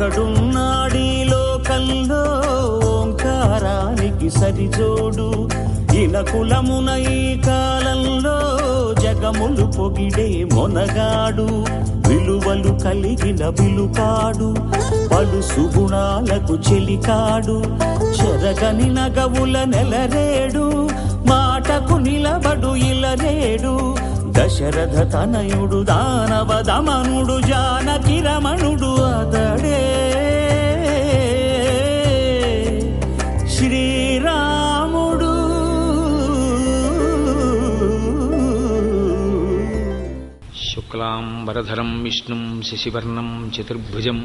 ఒకడున్నాడీ లోకంలో ఓంకారానికి సరిజోడు. ఇనకులమున ఈ కాలంలో జగములు పొగిడే మొనగాడు. విలువలు కలిగిన విలుకాడు, పలు సుగుణాలకు చెలికాడు. చెరగని నగవుల నెలరేడు, మాటకు నిలబడు ఇలరేడు. దశరథ తనయుడు దానవ దమనుడు జానకి రమణుడు అతడే శ్రీరాముడు. శుక్లాం వరధరం విష్ణుం శశివర్ణం చతుర్భుజం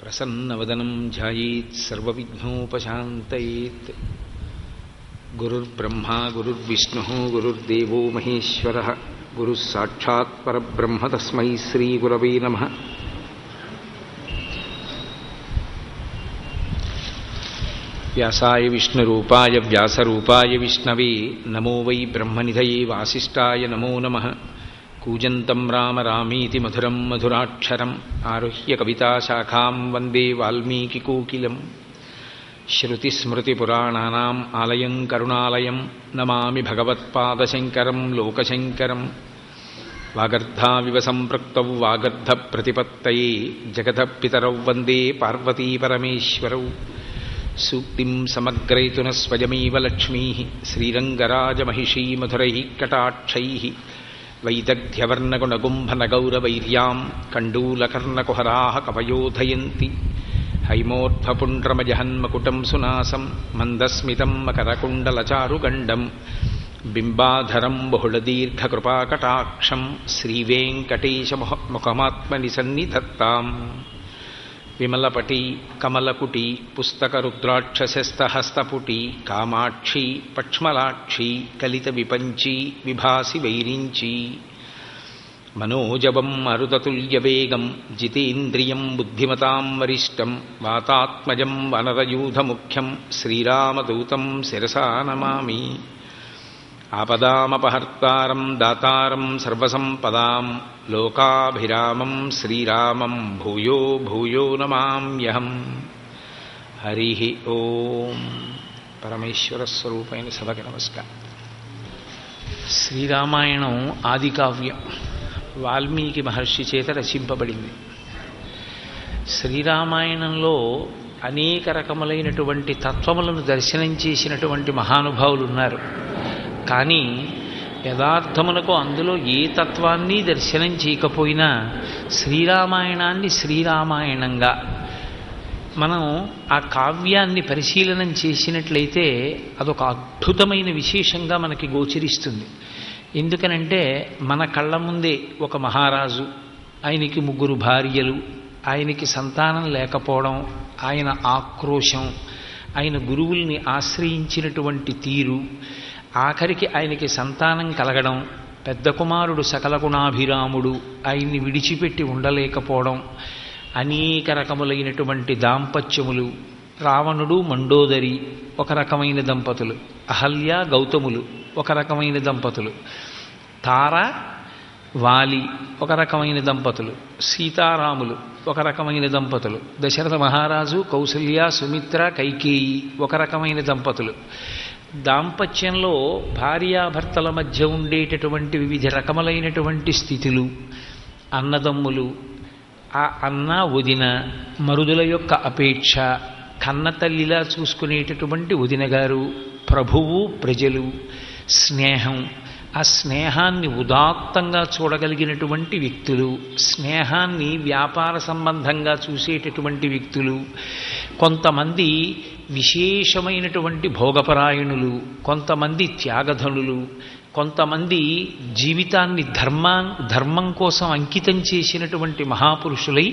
ప్రసన్నవదనం ధ్యాయేత్ సర్వవిఘ్నోపశాంతయేత్. గురుర్బ్రహ్మా గురుర్విష్ణుః గురుర్దేవో మహేశ్వరః గురుః సాక్షాత్ పరబ్రహ్మ తస్మై శ్రీగురవే నమః. వ్యాసాయ విష్ణురూపాయ వ్యాసరూపాయ విష్ణవే నమో వై బ్రహ్మనిధయే వాసిష్ఠాయ నమో నమః. కూజంతం రామ రామీతి మధురం మధురాక్షరం ఆరుహ్య కవితాశాఖాం వందే వాల్మీకికోకిలం. శ్రుతిస్మృతిపురాణానాం ఆలయం కరుణాలయం నమామి భగవత్పాదశంకరం లోకశంకరం. వాగర్ధావివ సంపృక్తౌ వాగర్ధప్రతిపత్తయే జగతః పితరౌ వందే పార్వతీపరమేశ్వరౌ. సూక్తిం సమగ్రయతున స్వయమేవ లక్ష్మీః శ్రీరంగరాజమహిషీ మధురైః కటాక్షైః. వైదగ్ధ్యవర్ణగుణగుంభనగౌరవైర్యాం కండూలకర్ణకుహరాः కవయోధయంతి. హైమోర్ధ్వపుండ్రమజహన్మకుటం సునాసం మందస్మితం మకరకుండలచారుగండం. బింబాధరం బహుళదీర్ఘకృపాకటాక్షం శ్రీవేంకటేశముఖమాత్మని సన్నిధత్తాం. విమలపటి కమలకుటి పుస్తకరుద్రాక్షశస్తహస్తపుటి కామాక్షి పక్ష్మలాక్షి కలిత విపంచి విభాసి వైరించి. మనోజవం మరుతతుల్యవేగం జితేంద్రియం బుద్ధిమతాం వరిష్టం. వాతాత్మజం వనరయూధముఖ్యం శ్రీరామదూతం శిరసా నమామి. ఆపదామపహర్తారం దాతారం సర్వసంపదాం లోకాభిరామం శ్రీరామం భూయో భూయో నమామ్యహం. హరి ఓం. పరమేశ్వర స్వరూపైన సభకి నమస్కారం. శ్రీరామాయణం ఆది కావ్యం వాల్మీకి మహర్షి చేత రచింపబడింది. శ్రీరామాయణంలో అనేక రకములైనటువంటి తత్వములను దర్శనం చేసినటువంటి మహానుభావులు ఉన్నారు. కానీ యథార్థమునకు అందులో ఏ తత్వాన్ని దర్శనం చేయకపోయినా శ్రీరామాయణాన్ని శ్రీరామాయణంగా మనం ఆ కావ్యాన్ని పరిశీలనం చేసినట్లయితే అదొక అద్భుతమైన విశేషంగా మనకి గోచరిస్తుంది. ఎందుకనంటే మన కళ్ళ ముందే ఒక మహారాజు, ఆయనకి 3 భార్యలు, ఆయనకి సంతానం లేకపోవడం, ఆయన ఆక్రోశం, ఆయన గురువుల్ని ఆశ్రయించినటువంటి తీరు, ఆఖరికి ఆయనకి సంతానం కలగడం, పెద్ద కుమారుడు సకల గుణాభిరాముడు ఆయన్ని విడిచిపెట్టి ఉండలేకపోవడం, అనేక రకములైనటువంటి దాంపత్యములు, రావణుడు మండోదరి ఒక రకమైన దంపతులు, అహల్య గౌతములు ఒక రకమైన దంపతులు, తార వాలి ఒక రకమైన దంపతులు, సీతారాములు ఒక రకమైన దంపతులు, దశరథ మహారాజు కౌసల్య సుమిత్ర కైకేయి ఒక రకమైన దంపతులు. దాంపత్యంలో భార్యాభర్తల మధ్య ఉండేటటువంటి వివిధ రకములైనటువంటి స్థితులు, అన్నదమ్ములు, ఆ అన్న వదిన, మరుదుల యొక్క అపేక్ష, కన్నతల్లిలా చూసుకునేటటువంటి వదిన గారు, ప్రభువు ప్రజలు, స్నేహం, ఆ స్నేహాన్ని ఉదాత్తంగా చూడగలిగినటువంటి వ్యక్తులు, స్నేహాన్ని వ్యాపార సంబంధంగా చూసేటటువంటి వ్యక్తులు, కొంతమంది విశేషమైనటువంటి భోగపరాయణులు, కొంతమంది త్యాగధనులు, కొంతమంది జీవితాన్ని ధర్మం కోసం అంకితం చేసినటువంటి మహాపురుషులై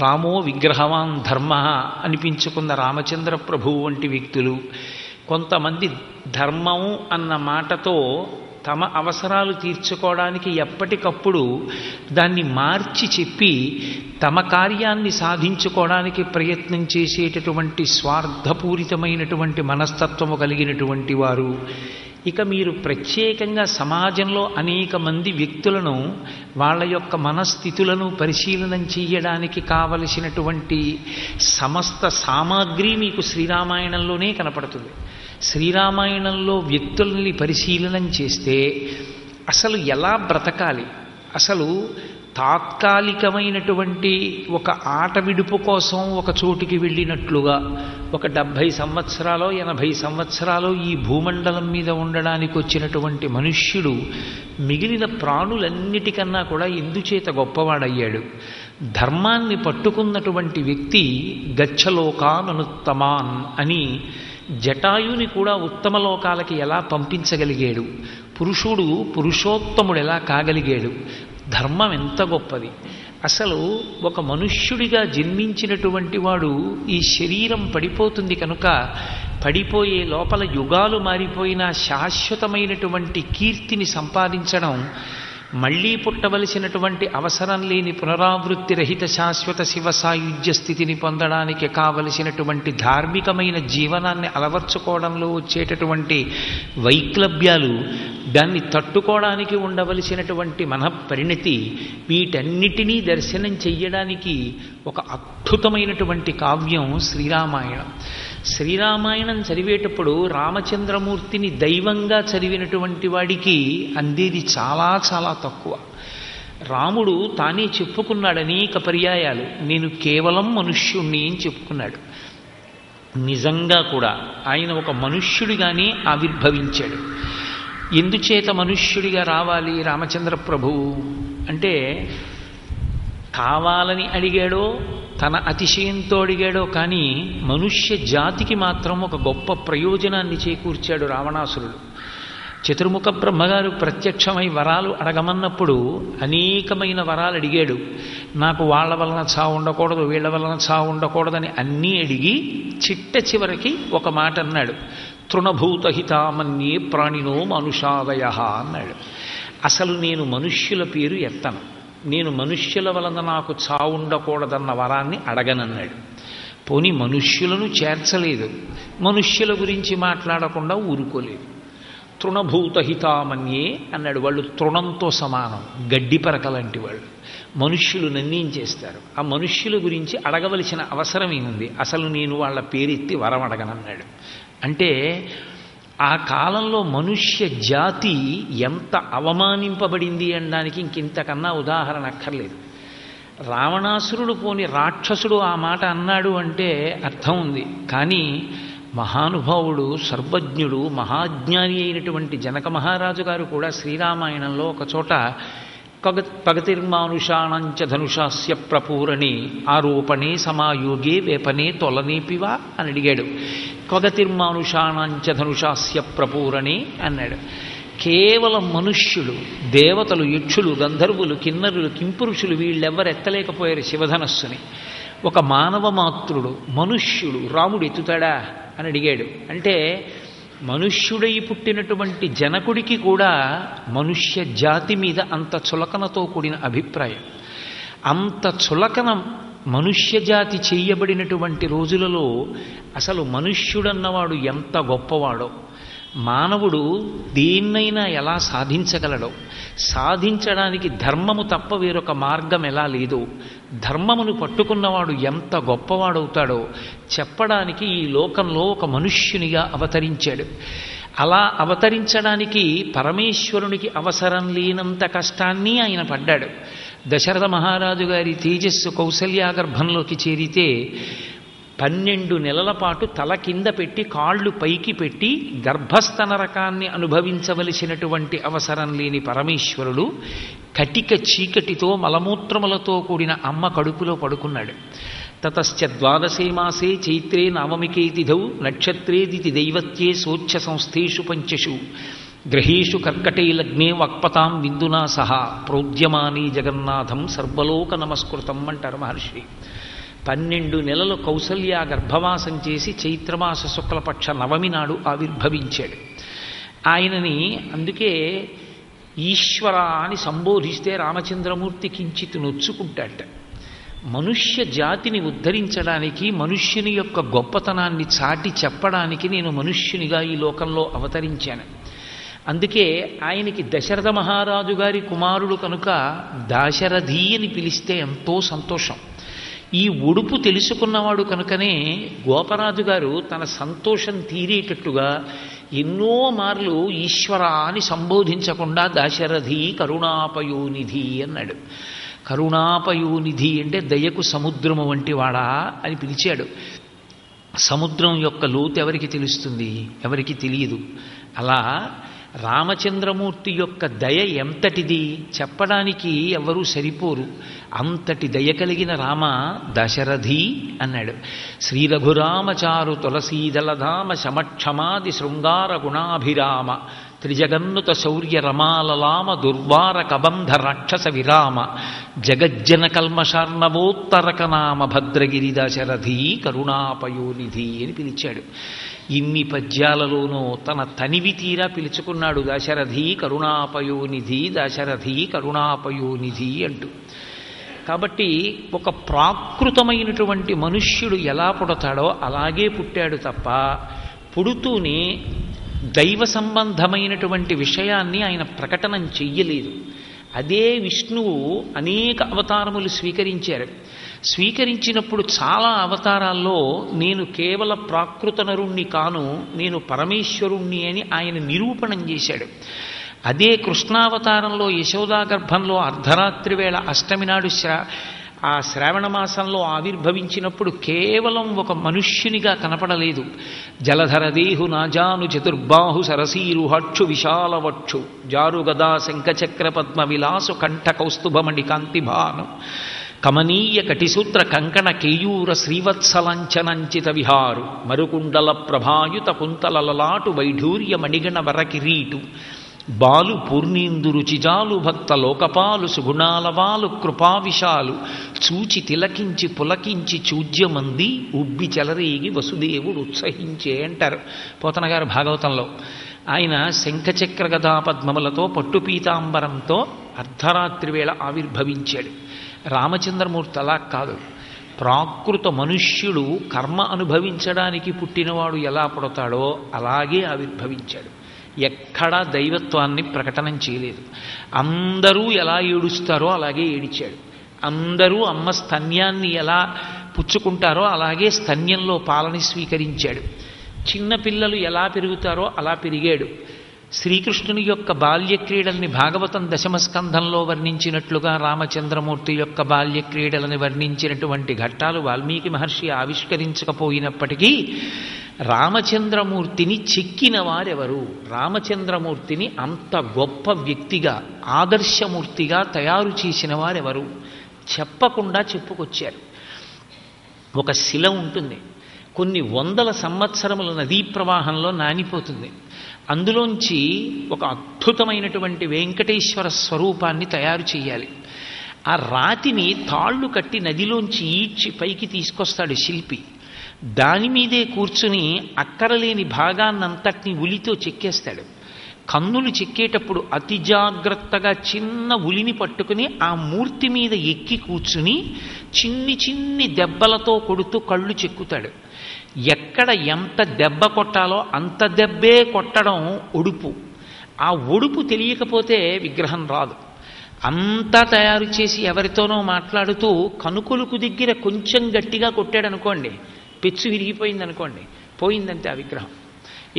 రామో విగ్రహవాన్ ధర్మ అనిపించుకున్న రామచంద్ర ప్రభువు వంటి వ్యక్తులు, కొంతమంది ధర్మం అన్న మాటతో తమ అవసరాలు తీర్చుకోవడానికి ఎప్పటికప్పుడు దాన్ని మార్చి చెప్పి తమ కార్యాన్ని సాధించుకోవడానికి ప్రయత్నం చేసేటటువంటి స్వార్థపూరితమైనటువంటి మనస్తత్వము కలిగినటువంటి వారు, ఇక మీరు ప్రత్యేకంగా సమాజంలో అనేక మంది వ్యక్తులను వాళ్ళ యొక్క మనస్థితులను పరిశీలనం చేయడానికి కావలసినటువంటి సమస్త సామాగ్రి మీకు శ్రీరామాయణంలోనే కనపడుతుంది. శ్రీరామాయణంలో వ్యక్తుల్ని పరిశీలనం చేస్తే అసలు ఎలా బ్రతకాలి, అసలు తాత్కాలికమైనటువంటి ఒక ఆట విడుపు కోసం ఒక చోటికి వెళ్ళినట్లుగా ఒక 70 సంవత్సరాలు 80 సంవత్సరాలు ఈ భూమండలం మీద ఉండడానికి వచ్చినటువంటి మనుష్యుడు మిగిలిన ప్రాణులన్నిటికన్నా కూడా ఎందుచేత గొప్పవాడయ్యాడు? ధర్మాన్ని పట్టుకున్నటువంటి వ్యక్తి గచ్చలోకాననుత్తమాన్ అని జటాయుని కూడా ఉత్తమ లోకాలకి ఎలా పంపించగలిగాడు? పురుషుడు పురుషోత్తముడు ఎలా కాగలిగాడు? ధర్మం ఎంత గొప్పది! అసలు ఒక మనుష్యుడిగా జన్మించినటువంటి వాడు ఈ శరీరం పడిపోతుంది కనుక పడిపోయే లోపల యుగాలు మారిపోయినా శాశ్వతమైనటువంటి కీర్తిని సంపాదించడం, మళ్లీ పుట్టవలసినటువంటి అవసరం లేని పునరావృత్తి రహిత శాశ్వత శివ సాయుధ్య స్థితిని పొందడానికి కావలసినటువంటి ధార్మికమైన జీవనాన్ని అలవర్చుకోవడంలో వచ్చేటటువంటి వైక్లభ్యాలు, దాన్ని తట్టుకోవడానికి ఉండవలసినటువంటి మనఃపరిణతి, వీటన్నిటినీ దర్శనం చెయ్యడానికి ఒక అద్భుతమైనటువంటి కావ్యం శ్రీరామాయణం. శ్రీరామాయణం చదివేటప్పుడు రామచంద్రమూర్తిని దైవంగా చదివినటువంటి వాడికి అందేది చాలా చాలా తక్కువ. రాముడు తానే చెప్పుకున్నాడు అనేక పర్యాయాలు, నేను కేవలం మనుష్యుణ్ణి అని చెప్పుకున్నాడు. నిజంగా కూడా ఆయన ఒక మనుష్యుడిగానే ఆవిర్భవించాడు. ఎందుచేత మనుష్యుడిగా రావాలి రామచంద్ర ప్రభువు అంటే, కావాలని అడిగాడో తన అతిశయంతో అడిగాడో కానీ మనుష్య జాతికి మాత్రం ఒక గొప్ప ప్రయోజనాన్ని చేకూర్చాడు రావణాసురుడు. చతుర్ముఖ బ్రహ్మగారు ప్రత్యక్షమై వరాలు అడగమన్నప్పుడు అనేకమైన వరాలు అడిగాడు. నాకు వాళ్ళ వలన చావు ఉండకూడదు, వీళ్ళ వలన చావు ఉండకూడదని అన్నీ అడిగి చిట్ట చివరికి ఒక మాట అన్నాడు, తృణభూతహితామన్యే ప్రాణినో మనుషాదయ అన్నాడు. అసలు నేను మనుష్యుల పేరు ఎత్తను, నేను మనుష్యుల వలన నాకు చావు ఉండకూడదన్న వరాన్ని అడగనన్నాడు. పోనీ మనుష్యులను చేర్చలేదు, మనుష్యుల గురించి మాట్లాడకుండా ఊరుకోలేదు. తృణభూతహితామన్యే అన్నాడు. వాళ్ళు తృణంతో సమానం, గడ్డి పరకలాంటి వాళ్ళు. మనుష్యులు నన్నేం చేస్తారు? ఆ మనుష్యుల గురించి అడగవలసిన అవసరం ఏముంది? అసలు నేను వాళ్ళ పేరెత్తి వరం అడగనన్నాడు. అంటే ఆ కాలంలో మనుష్య జాతి ఎంత అవమానింపబడింది అనడానికి ఇంకింతకన్నా ఉదాహరణ అక్కర్లేదు. రావణాసురుడు పోని రాక్షసుడు ఆ మాట అన్నాడు అంటే అర్థం ఉంది. కానీ మహానుభావుడు, సర్వజ్ఞుడు, మహాజ్ఞాని అయినటువంటి జనక మహారాజు గారు కూడా శ్రీరామాయణంలో ఒక చోట పగతిర్మానుషాణంచ ధనుషాస్య ప్రపూరణి ఆరోపణే సమాయోగే వేపనే తొలనేపివా అని అడిగాడు. కొగతిర్మానుషాణంచ ధనుషాస్య ప్రపూరణి అన్నాడు. కేవలం మనుష్యులు, దేవతలు, యక్షులు, గంధర్వులు, కిన్నరులు, కింపురుషులు వీళ్ళెవ్వరు ఎత్తలేకపోయారు శివధనస్సుని. ఒక మానవ మాతృడు మనుష్యుడు రాముడు ఎత్తుతాడా అని అడిగాడు. అంటే మనుష్యుడై పుట్టినటువంటి జనకుడికి కూడా మనుష్య జాతి మీద అంత చులకనతో కూడిన అభిప్రాయం. అంత చులకన మనుష్య జాతి చేయబడినటువంటి రోజులలో అసలు మనుష్యుడన్నవాడు ఎంత గొప్పవాడో, మానవుడు దేన్నైనా ఎలా సాధించగలడో, సాధించడానికి ధర్మము తప్ప వేరొక మార్గం ఎలా లేదో, ధర్మమును పట్టుకున్నవాడు ఎంత గొప్పవాడవుతాడో చెప్పడానికి ఈ లోకంలో ఒక మనుష్యునిగా అవతరించాడు. అలా అవతరించడానికి పరమేశ్వరునికి అవసరం లేనంత కష్టాన్ని ఆయన పడ్డాడు. దశరథ మహారాజు గారి తేజస్సు కౌసల్యాగర్భంలోకి చేరితే 12 నెలల పాటు తల కింద పెట్టి కాళ్ళు పైకి పెట్టి గర్భస్థ నరకాన్ని అనుభవించవలసినటువంటి అవసరం లేని పరమేశ్వరుడు కటిక చీకటితో మలమూత్రములతో కూడిన అమ్మ కడుపులో పడుకున్నాడు. తతశ్చ ద్వాదశే మాసే చైత్రే నవమికే తిథౌ నక్షత్రేదితి దైవత్యే సోచ్ఛ సంస్థేషు పంచషు గ్రహేషు కర్కటే లగ్నే వక్పతాం విందునా సహా ప్రోద్యమానీ జగన్నాథం సర్వలోక నమస్కృతం అంటారు మహర్షి. 12 నెలలు కౌసల్య గర్భవాసం చేసి చైత్రమాస శుక్లపక్ష నవమి నాడు ఆవిర్భవించాడు. ఆయనని అందుకే ఈశ్వర అని సంబోధిస్తే రామచంద్రమూర్తి కించిత్ నొచ్చుకుంటాట. మనుష్య జాతిని ఉద్ధరించడానికి, మనుష్యుని యొక్క గొప్పతనాన్ని చాటి చెప్పడానికి నేను మనుష్యునిగా ఈ లోకంలో అవతరించాను. అందుకే ఆయనకి దశరథ మహారాజు గారి కుమారుడు కనుక దాశరథి అని పిలిస్తే ఎంతో సంతోషం. ఈ ఒడుపు తెలుసుకున్నవాడు కనుకనే గోపరాజు గారు తన సంతోషం తీరేటట్టుగా ఎన్నో మార్లు ఈశ్వర అని సంబోధించకుండా దాశరథి కరుణాపయోనిధి అన్నాడు. కరుణాపయోనిధి అంటే దయకు సముద్రము వంటి వాడా అని పిలిచాడు. సముద్రం యొక్క లోతు ఎవరికి తెలుస్తుంది? ఎవరికి తెలియదు. అలా రామచంద్రమూర్తి యొక్క దయ ఎంతటిది చెప్పడానికి ఎవరూ సరిపోరు. అంతటి దయ కలిగిన రామ దశరథి అన్నాడు. శ్రీ రఘురామచారు తులసీదలధామ శమక్షమాది శృంగార గుణాభిరామ త్రిజగన్నుత శౌర్య రమాలలామ దుర్వార కబంధ రాక్షస విరామ జగజ్జన కల్మషార్ణవోత్తరకనామ భద్రగిరి దశరథి కరుణాపయోనిధి అని పిలిచాడు. ఇన్ని పద్యాలలోనూ తన తనివి తీరా పిలుచుకున్నాడు దశరథి కరుణాపయోనిధి, దశరథి కరుణాపయోనిధి అంటూ. కాబట్టి ఒక ప్రాకృతమైనటువంటి మనుష్యుడు ఎలా పుడతాడో అలాగే పుట్టాడు తప్ప పుడుతూనే దైవ సంబంధమైనటువంటి విషయాన్ని ఆయన ప్రకటనం చెయ్యలేదు. అదే విష్ణువు అనేక అవతారములు స్వీకరించారు. స్వీకరించినప్పుడు చాలా అవతారాల్లో నేను కేవల ప్రాకృత నరుణ్ణి కాను, నేను పరమేశ్వరుణ్ణి అని ఆయన నిరూపణం చేశాడు. అదే కృష్ణావతారంలో యశోదా గర్భంలో అర్ధరాత్రి వేళ అష్టమి నాడు ఆ శ్రావణ మాసంలో ఆవిర్భవించినప్పుడు కేవలం ఒక మనుష్యునిగా కనపడలేదు. జలధరదేహు నాజాను చతుర్బాహు సరసీరుహక్షు విశాలవక్షు జారుగదా శంఖచక్ర పద్మ విలాసు కంఠ కౌస్తుభమణి కాంతిభాను కమనీయ కటిసూత్ర కంకణ కేయూర శ్రీవత్సలంచనంచిత విహారు మరుకుండల ప్రభాయుత కుంతల లలాటు వైఢూర్య మణిగణ వరకిరీటు బాలు పూర్ణీందురు చిజాలు భక్త లోకపాలు సుగుణాలవాలు కృపావిశాలు చూచి తిలకించి పులకించి చూజ్యమంది ఉబ్బి చెలరేగి వసుదేవుడు ఉత్సహించే అంటారు పోతన గారు భాగవతంలో. ఆయన శంఖచక్ర గదా పద్మములతో పట్టుపీతాంబరంతో అర్ధరాత్రి వేళ ఆవిర్భవించాడు. రామచంద్రమూర్తి అలా కాదు. ప్రాకృత మనుష్యుడు కర్మ అనుభవించడానికి పుట్టినవాడు ఎలా పుడతాడో అలాగే ఆవిర్భవించాడు. ఎక్కడా దైవత్వాన్ని ప్రకటనం చేయలేదు. అందరూ ఎలా ఏడుస్తారో అలాగే ఏడిచాడు. అందరూ అమ్మ స్తన్యాన్ని ఎలా పుచ్చుకుంటారో అలాగే స్తన్యంలో పాలని స్వీకరించాడు. చిన్నపిల్లలు ఎలా పెరుగుతారో అలా పెరిగాడు. శ్రీకృష్ణుని యొక్క బాల్యక్రీడల్ని భాగవతం దశమస్కంధంలో వర్ణించినట్లుగా రామచంద్రమూర్తి యొక్క బాల్యక్రీడలని వర్ణించినటువంటి ఘట్టాలు వాల్మీకి మహర్షి ఆవిష్కరించకపోయినప్పటికీ రామచంద్రమూర్తిని చెక్కిన వారెవరు? రామచంద్రమూర్తిని అంత గొప్ప వ్యక్తిగా ఆదర్శమూర్తిగా తయారు చేసిన వారెవరు? చెప్పకుండా చెప్పుకొచ్చారు. ఒక శిల ఉంటుంది, కొన్ని వందల సంవత్సరముల నదీ ప్రవాహంలో నానిపోతుంది. అందులోంచి ఒక అద్భుతమైనటువంటి వెంకటేశ్వర స్వరూపాన్ని తయారు చేయాలి. ఆ రాతిని తాళ్ళు కట్టి నదిలోంచి ఈడ్చి పైకి తీసుకొస్తాడు శిల్పి. దాని మీదే కూర్చుని అక్కరలేని భాగాన్నంతటినీ ఉలితో చెక్కేస్తాడు. కన్నులు చెక్కేటప్పుడు అతి జాగ్రత్తగా చిన్న ఉలిని పట్టుకుని ఆ మూర్తి మీద ఎక్కి కూర్చుని చిన్ని చిన్ని దెబ్బలతో కొడుతూ కళ్ళు చెక్కుతాడు. ఎక్కడ ఎంత దెబ్బ కొట్టాలో అంత దెబ్బే కొట్టడం ఒడుపు. ఆ ఒడుపు తెలియకపోతే విగ్రహం రాదు. అంతా తయారు చేసి ఎవరితోనో మాట్లాడుతూ కనుకొలుకు దగ్గర కొంచెం గట్టిగా కొట్టాడనుకోండి, పెచ్చు విరిగిపోయిందనుకోండి, పోయిందంటే ఆ విగ్రహం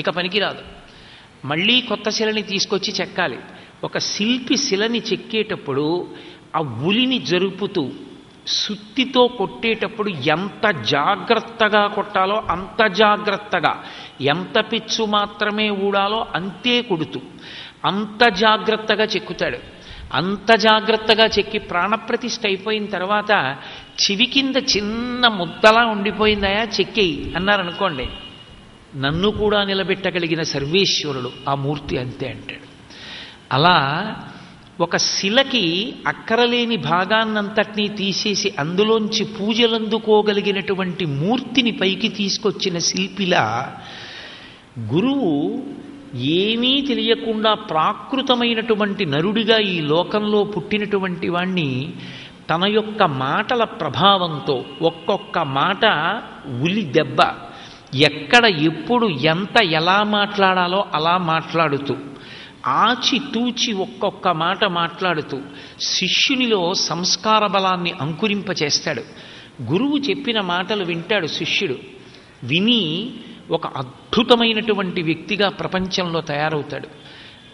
ఇక పనికిరాదు. మళ్ళీ కొత్త శిలని తీసుకొచ్చి చెక్కాలి. ఒక శిల్పి శిలని చెక్కేటప్పుడు ఆ ఉలిని జరుపుతూ సుత్తితో కొట్టేటప్పుడు ఎంత జాగ్రత్తగా కొట్టాలో అంత జాగ్రత్తగా, ఎంత పెచ్చు మాత్రమే ఊడాలో అంతే కొడుతూ అంత జాగ్రత్తగా చెక్కుతాడు. అంత జాగ్రత్తగా చెక్కి ప్రాణప్రతిష్ఠ అయిపోయిన తర్వాత చెవి కింద చిన్న ముద్దలా ఉండిపోయిందయా చెక్కేయి అన్నారనుకోండి, నన్ను కూడా నిలబెట్టగలిగిన సర్వేశ్వరుడు ఆ మూర్తి అంతే అంటాడు. అలా ఒక శిలకి అక్కరలేని భాగాన్నంతటినీ తీసేసి అందులోంచి పూజలందుకోగలిగినటువంటి మూర్తిని పైకి తీసుకొచ్చిన శిల్పిలా గురువు ఏమీ తెలియకుండా ప్రాకృతమైనటువంటి నరుడిగా ఈ లోకంలో పుట్టినటువంటి వాణ్ణి తన యొక్క మాటల ప్రభావంతో ఒక్కొక్క మాట ఉలి దెబ్బ, ఎక్కడ ఎప్పుడు ఎంత ఎలా మాట్లాడాలో అలా మాట్లాడుతూ ఆచితూచి ఒక్కొక్క మాట మాట్లాడుతూ శిష్యునిలో సంస్కార బలాన్ని అంకురింపచేస్తాడు. గురువు చెప్పిన మాటలు వింటాడు శిష్యుడు. విని ఒక అద్భుతమైనటువంటి వ్యక్తిగా ప్రపంచంలో తయారవుతాడు.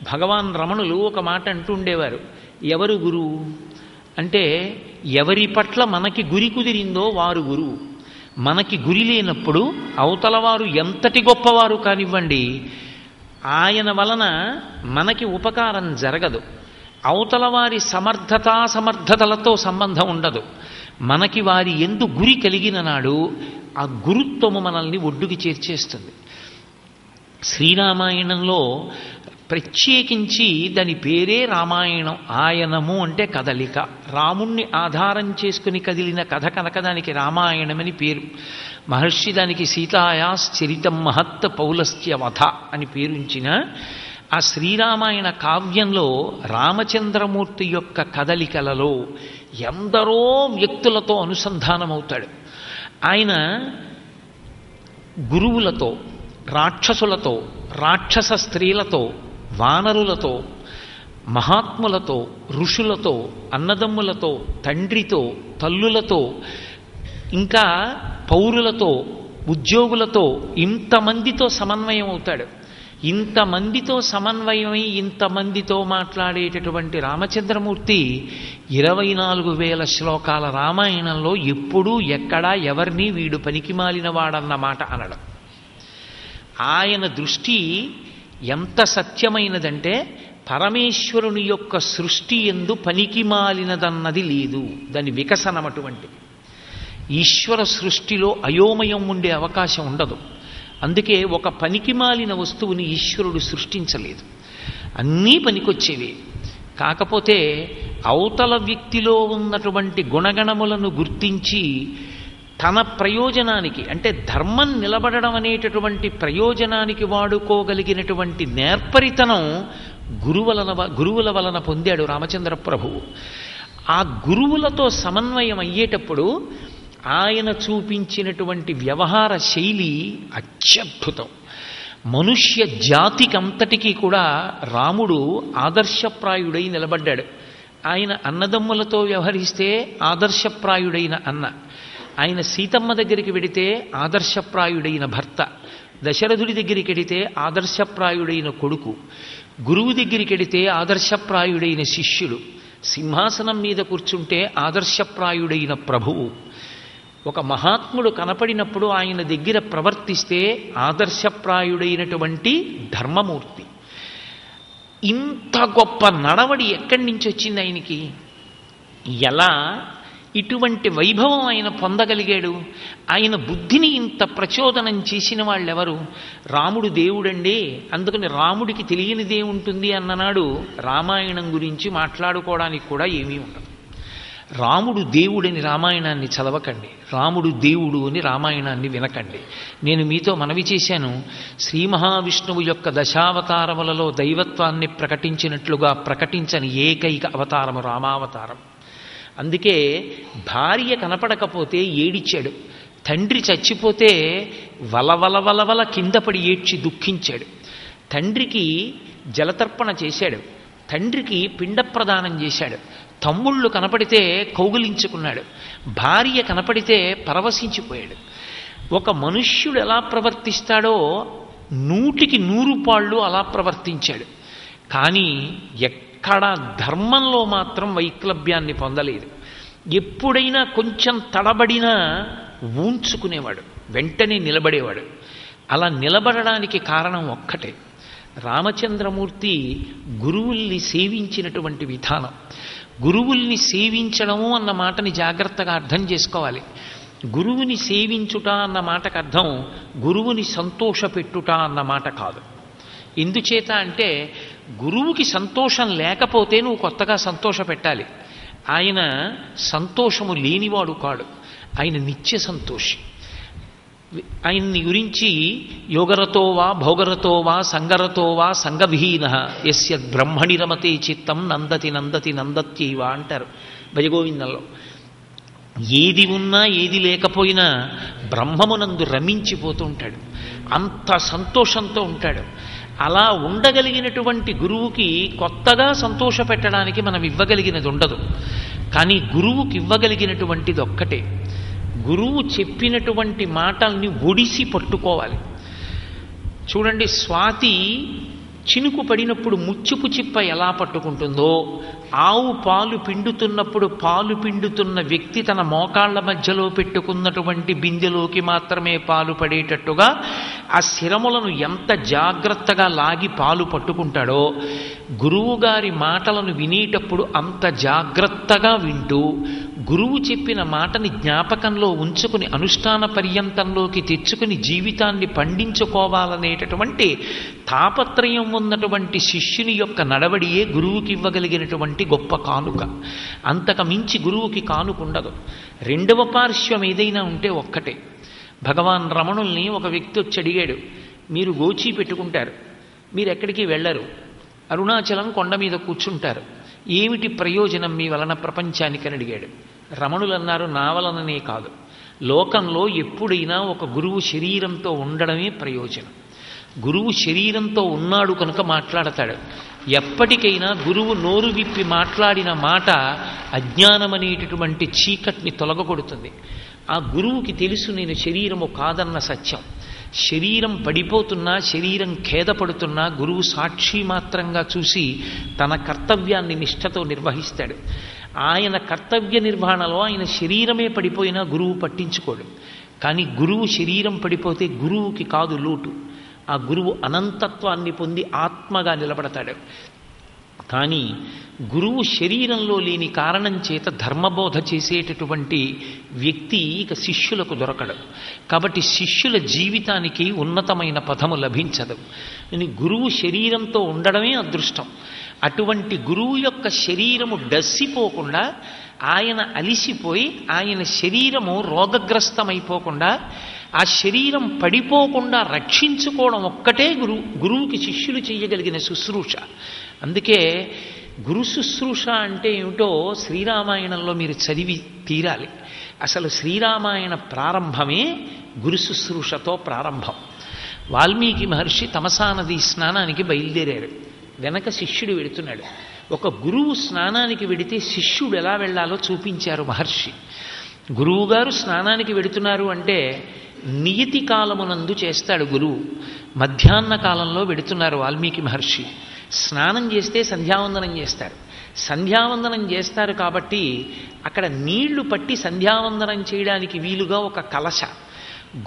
భగవాన్ రమణులు ఒక మాట అంటుండేవారు, ఎవరు గురువు అంటే ఎవరి పట్ల మనకి గురి కుదిరిందో వారు గురువు. మనకి గురి లేనప్పుడు అవతలవారు ఎంతటి గొప్పవారు కానివ్వండి, ఆయన వలన మనకి ఉపకారం జరగదు. అవతల వారి సమర్థతలతో సంబంధం ఉండదు. మనకి వారి ఎందు గురి కలిగిన నాడు ఆ గురుత్వము మనల్ని ఒడ్డుకి చేర్చేస్తుంది. శ్రీరామాయణంలో ప్రత్యేకించి దాని పేరే రామాయణం. ఆయనము అంటే కదలిక. రాముణ్ణి ఆధారం చేసుకుని కదిలిన కథ కనుక దానికి రామాయణమని పేరు. మహర్షి దానికి సీతాయాశ్చరితం మహత్ పౌలస్త్య వధ అని పేరుంచిన ఆ శ్రీరామాయణ కావ్యంలో రామచంద్రమూర్తి యొక్క కదలికలలో ఎందరో వ్యక్తులతో అనుసంధానమవుతాడు. ఆయన గురువులతో, రాక్షసులతో, రాక్షస స్త్రీలతో, వానరులతో, మహాత్ములతో, ఋషులతో, అన్నదమ్ములతో, తండ్రితో, తల్లులతో, ఇంకా పౌరులతో, ఉద్యోగులతో, ఇంతమందితో సమన్వయం అవుతాడు. ఇంతమందితో సమన్వయమై ఇంతమందితో మాట్లాడేటటువంటి రామచంద్రమూర్తి 24,000 శ్లోకాల రామాయణంలో ఎప్పుడూ ఎక్కడా ఎవరిని వీడు పనికిమాలిన వాడన్న మాట అనడం. ఆయన దృష్టి ఎంత సత్యమైనదంటే పరమేశ్వరుని యొక్క సృష్టి యందు పనికిమాలినదన్నది లేదు. దాని వికసనం అటువంటిది. ఈశ్వర సృష్టిలో అయోమయం ఉండే అవకాశం ఉండదు. అందుకే ఒక పనికిమాలిన వస్తువుని ఈశ్వరుడు సృష్టించలేదు. అన్నీ పనికొచ్చేవి. కాకపోతే అవతల వ్యక్తిలో ఉన్నటువంటి గుణగణములను గుర్తించి తన ప్రయోజనానికి, అంటే ధర్మం నిలబడడం అనేటటువంటి ప్రయోజనానికి వాడుకోగలిగినటువంటి నేర్పరితనం గురువుల వలన పొందాడు రామచంద్ర ప్రభువు. ఆ గురువులతో సమన్వయం అయ్యేటప్పుడు ఆయన చూపించినటువంటి వ్యవహార శైలి అత్యద్భుతం. మనుష్య జాతికంతటికీ కూడా రాముడు ఆదర్శప్రాయుడై నిలబడ్డాడు. ఆయన అన్నదమ్ములతో వ్యవహరిస్తే ఆదర్శప్రాయుడైన అన్న, ఆయన సీతమ్మ దగ్గరికి వెడితే ఆదర్శప్రాయుడైన భర్త, దశరథుడి దగ్గరికి వెడితే ఆదర్శప్రాయుడైన కొడుకు, గురువు దగ్గరికి వెడితే ఆదర్శప్రాయుడైన శిష్యుడు, సింహాసనం మీద కూర్చుంటే ఆదర్శప్రాయుడైన ప్రభువు. ఒక మహాత్ముడు కనపడినప్పుడు ఆయన దగ్గర ప్రవర్తిస్తే ఆదర్శప్రాయుడైనటువంటి ధర్మమూర్తి. ఇంత గొప్ప నడవడి ఎక్కడి నుంచి వచ్చింది ఆయనకి? ఎలా ఇటువంటి వైభవం ఆయన పొందగలిగాడు? ఆయన బుద్ధిని ఇంత ప్రచోదనం చేసిన వాళ్ళెవరు? రాముడు దేవుడండి, అందుకని రాముడికి తెలియనిదేముంటుంది అన్ననాడు రామాయణం గురించి మాట్లాడుకోవడానికి కూడా ఏమీ ఉండదు. రాముడు దేవుడని రామాయణాన్ని చదవకండి, రాముడు దేవుడు అని రామాయణాన్ని వినకండి. నేను మీతో మనవి చేశాను, శ్రీ మహావిష్ణువు యొక్క దశావతారములలో దైవత్వాన్ని ప్రకటించినట్లుగా ప్రకటించని ఏకైక అవతారము రామావతారం. అందుకే భార్య కనపడకపోతే ఏడిచాడు, తండ్రి చచ్చిపోతే వలవల కింద పడి ఏడ్చి దుఃఖించాడు, తండ్రికి జలతర్పణ చేశాడు, తండ్రికి పిండ ప్రదానం చేశాడు, తమ్ముళ్ళు కనపడితే కౌగిలించుకున్నాడు, భార్య కనపడితే పరవశించిపోయాడు. ఒక మనుష్యుడు ఎలా ప్రవర్తిస్తాడో 100కి 100 పాళ్ళు అలా ప్రవర్తించాడు. కానీ ఎక్కడ ధర్మంలో మాత్రం వైక్లభ్యాన్ని పొందలేదు. ఎప్పుడైనా కొంచెం తడబడినా ఊంచుకునేవాడు, వెంటనే నిలబడేవాడు. అలా నిలబడడానికి కారణం ఒక్కటే, రామచంద్రమూర్తి గురువుల్ని సేవించినటువంటి విధానం. గురువుల్ని సేవించడము అన్న మాటని జాగ్రత్తగా అర్థం చేసుకోవాలి. గురువుని సేవించుట అన్న మాటకు అర్థం గురువుని సంతోషపెట్టుట అన్న మాట కాదు. ఎందుచేత అంటే గురువుకి సంతోషం లేకపోతే నువ్వు కొత్తగా సంతోష పెట్టాలి. ఆయన సంతోషము లేనివాడు కాడు, ఆయన నిత్య సంతోషి. ఆయన్ని గురించి యోగరతో వా భోగరతో వా సంగరతో వా సంగవిహీన యస్య బ్రహ్మణి రమతే చిత్తం నందతి నందతి నందత్యైవ అంటారు భజగోవిందంలో. ఏది ఉన్నా ఏది లేకపోయినా బ్రహ్మమునందు రమించిపోతూ ఉంటాడు, అంత సంతోషంతో ఉంటాడు. అలా ఉండగలిగినటువంటి గురువుకి కొత్తగా సంతోషపెట్టడానికి మనం ఇవ్వగలిగినది ఉండదు. కానీ గురువుకి ఇవ్వగలిగినటువంటిది ఒక్కటే, గురువు చెప్పినటువంటి మాటల్ని ఒడిసి పట్టుకోవాలి. చూడండి, స్వాతి చినుకు పడినప్పుడు ముచ్చుపు చిప్ప ఎలా పట్టుకుంటుందో, ఆవు పాలు పిండుతున్నప్పుడు పాలు పిండుతున్న వ్యక్తి తన మోకాళ్ల మధ్యలో పెట్టుకున్నటువంటి బిందెలోకి మాత్రమే పాలు పడేటట్టుగా ఆ శిరములను ఎంత జాగ్రత్తగా లాగి పాలు పట్టుకుంటాడో, గురువుగారి మాటలను వినేటప్పుడు అంత జాగ్రత్తగా వింటూ గురువు చెప్పిన మాటని జ్ఞాపకంలో ఉంచుకుని అనుష్ఠాన పర్యంతంలోకి తెచ్చుకుని జీవితాన్ని పండించుకోవాలనేటటువంటి తాపత్రయం ఉన్నటువంటి శిష్యుని యొక్క నడవడియే గురువుకి ఇవ్వగలిగినటువంటి గొప్ప కానుక. అంతకు మించి గురువుకి కానుక ఉండదు. రెండవ పార్శ్వం ఏదైనా ఉంటే ఒక్కటే. భగవాన్ రమణుల్ని ఒక వ్యక్తి వచ్చి అడిగాడు, మీరు గోచీ పెట్టుకుంటారు, మీరు ఎక్కడికి వెళ్ళరు, అరుణాచలం కొండ మీద కూర్చుంటారు, ఏమిటి ప్రయోజనం మీ వలన ప్రపంచానికి అని అడిగాడు. రమణులు అన్నారు, నా వలననే కాదు, లోకంలో ఎప్పుడైనా ఒక గురువు శరీరంతో ఉండడమే ప్రయోజనం. గురువు శరీరంతో ఉన్నాడు కనుక మాట్లాడతాడు. ఎప్పటికైనా గురువు నోరు విప్పి మాట్లాడిన మాట అజ్ఞానమనేటటువంటి చీకటిని తొలగొడుతుంది. ఆ గురువుకి తెలుసు నేను శరీరము కాదన్న సత్యం. శరీరం పడిపోతున్నా, శరీరం ఖేదపడుతున్నా గురువు సాక్షి మాత్రంగా చూసి తన కర్తవ్యాన్ని నిష్ఠతో నిర్వహిస్తాడు. ఆయన కర్తవ్య నిర్వహణలో ఆయన శరీరమే పడిపోయినా గురువు పట్టించుకోడు. కానీ గురువు శరీరం పడిపోతే గురువుకి కాదు లోటు, ఆ గురువు అనంతత్వాన్ని పొంది ఆత్మగా నిలబడతాడు. కానీ గురువు శరీరంలో లేని కారణం చేత ధర్మబోధ చేసేటటువంటి వ్యక్తి ఇక శిష్యులకు దొరకడు. కాబట్టి శిష్యుల జీవితానికి ఉన్నతమైన పదము లభించదు. గురువు శరీరంతో ఉండడమే అదృష్టం. అటువంటి గురువు యొక్క శరీరము డస్సిపోకుండా, ఆయన అలిసిపోయి ఆయన శరీరము రోగగ్రస్తమైపోకుండా, ఆ శరీరం పడిపోకుండా రక్షించుకోవడం ఒక్కటే గురువుకి శిష్యులు చేయగలిగిన శుశ్రూష. అందుకే గురు శుశ్రూష అంటే ఏమిటో శ్రీరామాయణంలో మీరు చదివి తీరాలి. అసలు శ్రీరామాయణ ప్రారంభమే గురు శుశ్రూషతో ప్రారంభం. వాల్మీకి మహర్షి తమసా నది స్నానానికి బయలుదేరారు. వెనక శిష్యుడు వెడుతున్నాడు. ఒక గురువు స్నానానికి వెడితే శిష్యుడు ఎలా వెళ్ళాలో చూపించారు మహర్షి. గురువుగారు స్నానానికి వెడుతున్నారు అంటే నియతి కాలమునందు చేస్తాడు గురువు. మధ్యాహ్న కాలంలో వెడుతున్నారు వాల్మీకి మహర్షి. స్నానం చేస్తే సంధ్యావందనం చేస్తారు. సంధ్యావందనం చేస్తారు కాబట్టి అక్కడ నీళ్లు పట్టి సంధ్యావందనం చేయడానికి వీలుగా ఒక కలశ.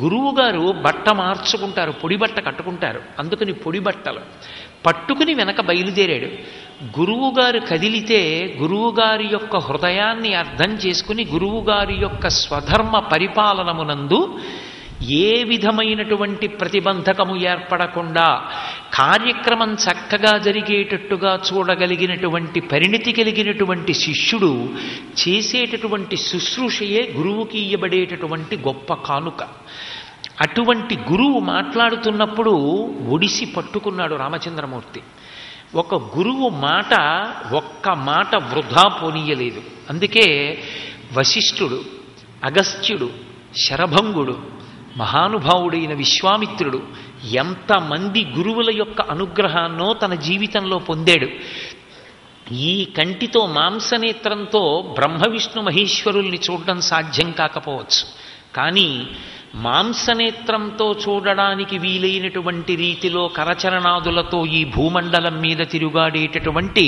గురువుగారు బట్ట మార్చుకుంటారు, పొడి బట్ట కట్టుకుంటారు. అందుకని పొడి బట్టలు పట్టుకుని వెనక బయలుదేరాడు. గురువుగారు కదిలితే గురువుగారి యొక్క హృదయాన్ని అర్థం చేసుకుని గురువుగారి యొక్క స్వధర్మ పరిపాలనమునందు ఏ విధమైనటువంటి ప్రతిబంధకము ఏర్పడకుండా కార్యక్రమం చక్కగా జరిగేటట్టుగా చూడగలిగినటువంటి పరిణితి కలిగినటువంటి శిష్యుడు చేసేటటువంటి శుశ్రూషయే గురువుకి ఇయ్యబడేటటువంటి గొప్ప కానుక. అటువంటి గురువు మాట్లాడుతున్నప్పుడు ఒడిసి పట్టుకున్నాడు రామచంద్రమూర్తి. ఒక గురువు మాట ఒక్క మాట వృధా పోనీయలేదు. అందుకే వశిష్ఠుడు, అగస్త్యుడు, శరభంగుడు, మహానుభావుడైన విశ్వామిత్రుడు ఎంతమంది గురువుల యొక్క అనుగ్రహాన్నో తన జీవితంలో పొందాడు. ఈ కంటితో మాంసనేత్రంతో బ్రహ్మ విష్ణు మహేశ్వరుల్ని చూడడం సాధ్యం కాకపోవచ్చు, కానీ మాంసనేత్రంతో చూడడానికి వీలైనటువంటి రీతిలో కరచరణాదులతో ఈ భూమండలం మీద తిరుగాడేటటువంటి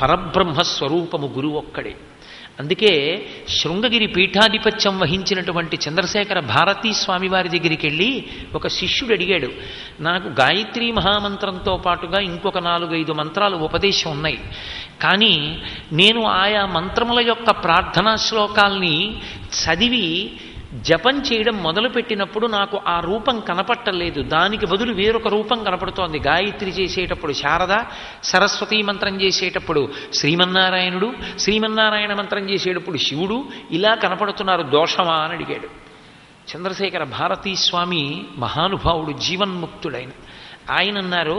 పరబ్రహ్మ స్వరూపము గురువు ఒక్కడే. అందుకే శృంగగిరి పీఠాధిపత్యం వహించినటువంటి చంద్రశేఖర భారతీ స్వామి వారి దగ్గరికి వెళ్ళి ఒక శిష్యుడు అడిగాడు, నాకు గాయత్రీ మహామంత్రంతో పాటుగా ఇంకొక 4-5 మంత్రాలు ఉపదేశం ఉన్నాయి, కానీ నేను ఆయా మంత్రముల యొక్క ప్రార్థనా శ్లోకాల్ని చదివి జపం చేయడం మొదలుపెట్టినప్పుడు నాకు ఆ రూపం కనపట్టలేదు, దానికి బదులు వేరొక రూపం కనపడుతోంది. గాయత్రి చేసేటప్పుడు శారద, సరస్వతీ మంత్రం చేసేటప్పుడు శ్రీమన్నారాయణుడు, శ్రీమన్నారాయణ మంత్రం చేసేటప్పుడు శివుడు, ఇలా కనపడుతున్నారు, దోషమా అని అడిగాడు. చంద్రశేఖర భారతీ స్వామి మహానుభావుడు, జీవన్ముక్తుడైన ఆయన అన్నారు,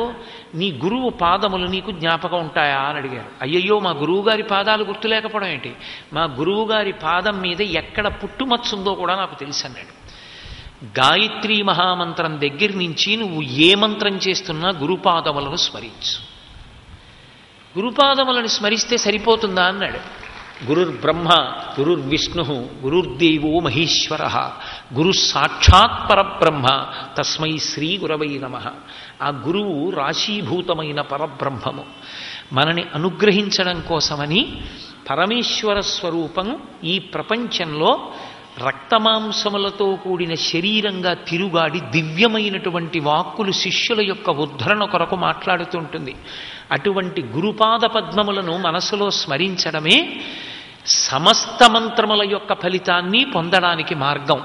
నీ గురువు పాదములు నీకు జ్ఞాపకం ఉంటాయా అని అడిగారు. అయ్యయ్యో, మా గురువుగారి పాదాలు గుర్తులేకపోవడం ఏంటి, మా గురువుగారి పాదం మీద ఎక్కడ పుట్టుమచ్చుందో కూడా నాకు తెలుసు అన్నాడు. గాయత్రీ మహామంత్రం దగ్గర నుంచి నువ్వు ఏ మంత్రం చేస్తున్నా గురుపాదములను స్మరించు. గురుపాదములను స్మరిస్తే సరిపోతుందా అన్నాడు. గురుర్బ్రహ్మ గురుర్విష్ణు గురుర్దేవో మహేశ్వర గురు సాక్షాత్ పరబ్రహ్మ తస్మై శ్రీ గురవై నమః. ఆ గురువు రాశీభూతమైన పరబ్రహ్మము. మనని అనుగ్రహించడం కోసమని పరమేశ్వర స్వరూపం ఈ ప్రపంచంలో రక్తమాంసములతో కూడిన శరీరంగా తిరుగాడి దివ్యమైనటువంటి వాక్కులు శిష్యుల యొక్క ఉద్ధరణ కొరకు మాట్లాడుతుంటుంది. అటువంటి గురుపాద పద్మములను మనసులో స్మరించడమే సమస్త మంత్రముల యొక్క ఫలితాన్ని పొందడానికి మార్గం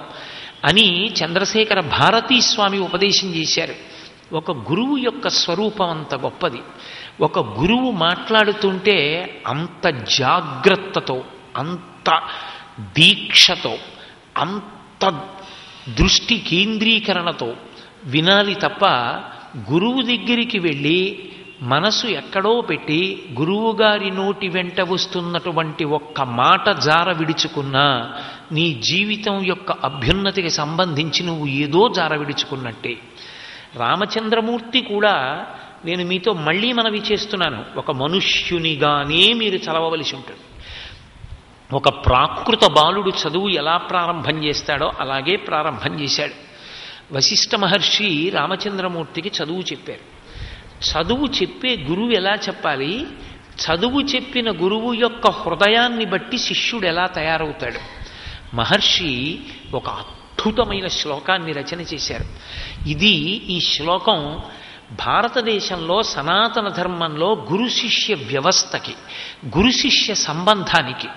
అని చంద్రశేఖర భారతీ స్వామి ఉపదేశం చేశారు. ఒక గురువు యొక్క స్వరూపం అంత గొప్పది. ఒక గురువు మాట్లాడుతుంటే అంత జాగ్రత్తతో, అంత దీక్షతో, అంత దృష్టి కేంద్రీకరణతో వినాలి తప్ప గురువు దగ్గరికి వెళ్ళి మనసు ఎక్కడో పెట్టి గురువుగారి నోటి వెంట వస్తున్నటువంటి ఒక్క మాట జార విడుచుకున్నా నీ జీవితం యొక్క అభ్యున్నతికి సంబంధించి నువ్వు ఏదో జార విడుచుకున్నట్టే. రామచంద్రమూర్తి కూడా నేను మీతో మళ్ళీ మనవి చేస్తున్నాను, ఒక మనుష్యునిగానే మీరు చదవవలసి ఉంటుంది. ఒక ప్రాకృత బాలుడు చదువు ఎలా ప్రారంభం చేస్తాడో అలాగే ప్రారంభం చేశాడు. వశిష్ఠ మహర్షి రామచంద్రమూర్తికి చదువు చెప్పారు. చదువు చెప్పే గురువు ఎలా చెప్పాలి, చదువు చెప్పిన గురువు యొక్క హృదయాన్ని బట్టి శిష్యుడు ఎలా తయారవుతాడు. మహర్షి ఒక అద్భుతమైన శ్లోకాన్ని రచన చేశారు. ఈ శ్లోకం భారతదేశంలో సనాతన ధర్మంలో గురు శిష్య వ్యవస్థకి, గురు శిష్య సంబంధానికి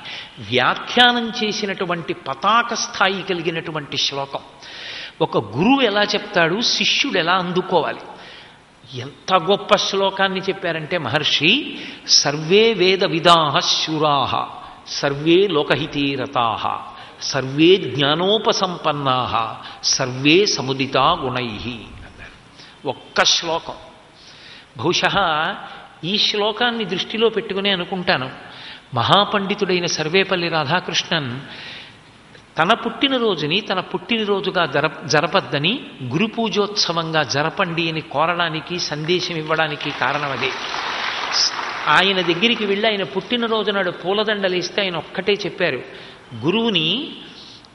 వ్యాఖ్యానం చేసినటువంటి పతాక స్థాయి కలిగినటువంటి శ్లోకం. ఒక గురువు ఎలా చెప్తాడు, శిష్యుడు ఎలా అందుకోవాలి. ఎంత గొప్ప శ్లోకాన్ని చెప్పారంటే మహర్షి, సర్వే వేద విదాః శూరాః సర్వే లోకహితే రతాః సర్వే జ్ఞానోపసంపన్నాః సర్వే సముదితా గుణైః అన్నారు. ఒక్క శ్లోకం. బహుశः ఈ శ్లోకాన్ని దృష్టిలో పెట్టుకునే అనుకుంటాను మహాపండితుడైన సర్వేపల్లి రాధాకృష్ణన్ తన పుట్టినరోజుని తన పుట్టినరోజుగా జరపద్దని గురు పూజోత్సవంగా జరపండి అని కోరడానికి, సందేశం ఇవ్వడానికి కారణం అదే. ఆయన దగ్గరికి వెళ్ళి ఆయన పుట్టినరోజు నాడు పూలదండలేస్తే ఆయన ఒక్కటే చెప్పారు, గురువుని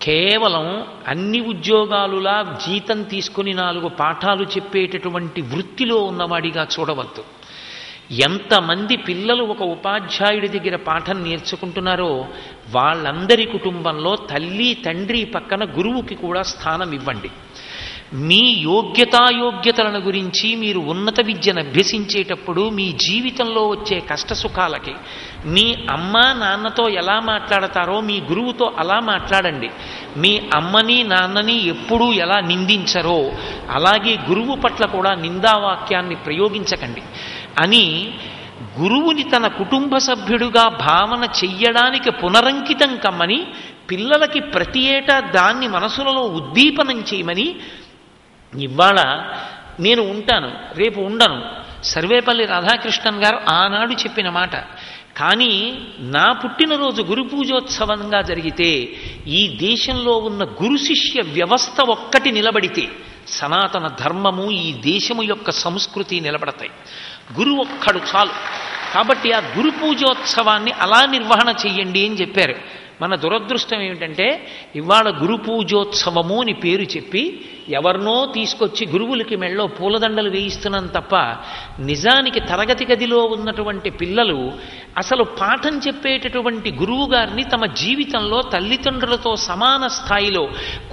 కేవలం అన్ని ఉద్యోగాలులా జీతం తీసుకుని 4 పాఠాలు చెప్పేటటువంటి వృత్తిలో ఉన్నవాడిగా చూడవద్దు. ఎంతమంది పిల్లలు ఒక ఉపాధ్యాయుడి దగ్గర పాఠం నేర్చుకుంటున్నారో వాళ్ళందరి కుటుంబంలో తల్లి తండ్రి పక్కన గురువుకి కూడా స్థానం ఇవ్వండి. మీ యోగ్యతాయోగ్యతలను గురించి మీరు ఉన్నత విద్యను అభ్యసించేటప్పుడు మీ జీవితంలో వచ్చే కష్టసుఖాలకి మీ అమ్మ నాన్నతో ఎలా మాట్లాడతారో మీ గురువుతో అలా మాట్లాడండి. మీ అమ్మని నాన్నని ఎప్పుడూ ఎలా నిందించరో అలాగే గురువు పట్ల కూడా నిందావాక్యాన్ని ప్రయోగించకండి అని గురువుని తన కుటుంబ సభ్యుడిగా భావన చెయ్యడానికి పునరంకితం కమ్మని, పిల్లలకి ప్రతి ఏటా దాన్ని మనసులలో ఉద్దీపనం చేయమని, ఇవాళ నేను ఉంటాను రేపు ఉండను, సర్వేపల్లి రాధాకృష్ణన్ గారు ఆనాడు చెప్పిన మాట. కానీ నా పుట్టినరోజు గురు పూజోత్సవంగా జరిగితే ఈ దేశంలో ఉన్న గురు శిష్య వ్యవస్థ ఒక్కటి నిలబడితే సనాతన ధర్మము, ఈ దేశము యొక్క సంస్కృతి నిలబడతాయి. గురువు ఒక్కడు చాలు. కాబట్టి ఆ గురు పూజోత్సవాన్ని అలా నిర్వహణ చెయ్యండి అని చెప్పారు. మన దురదృష్టం ఏమిటంటే ఇవాళ గురు పూజోత్సవము అని పేరు చెప్పి ఎవరినో తీసుకొచ్చి గురువులకి మెళ్ళో పూలదండలు వేయిస్తున్నాం తప్ప నిజానికి తరగతి గదిలో ఉన్నటువంటి పిల్లలు అసలు పాఠం చెప్పేటటువంటి గురువు గారిని తమ జీవితంలో తల్లిదండ్రులతో సమాన స్థాయిలో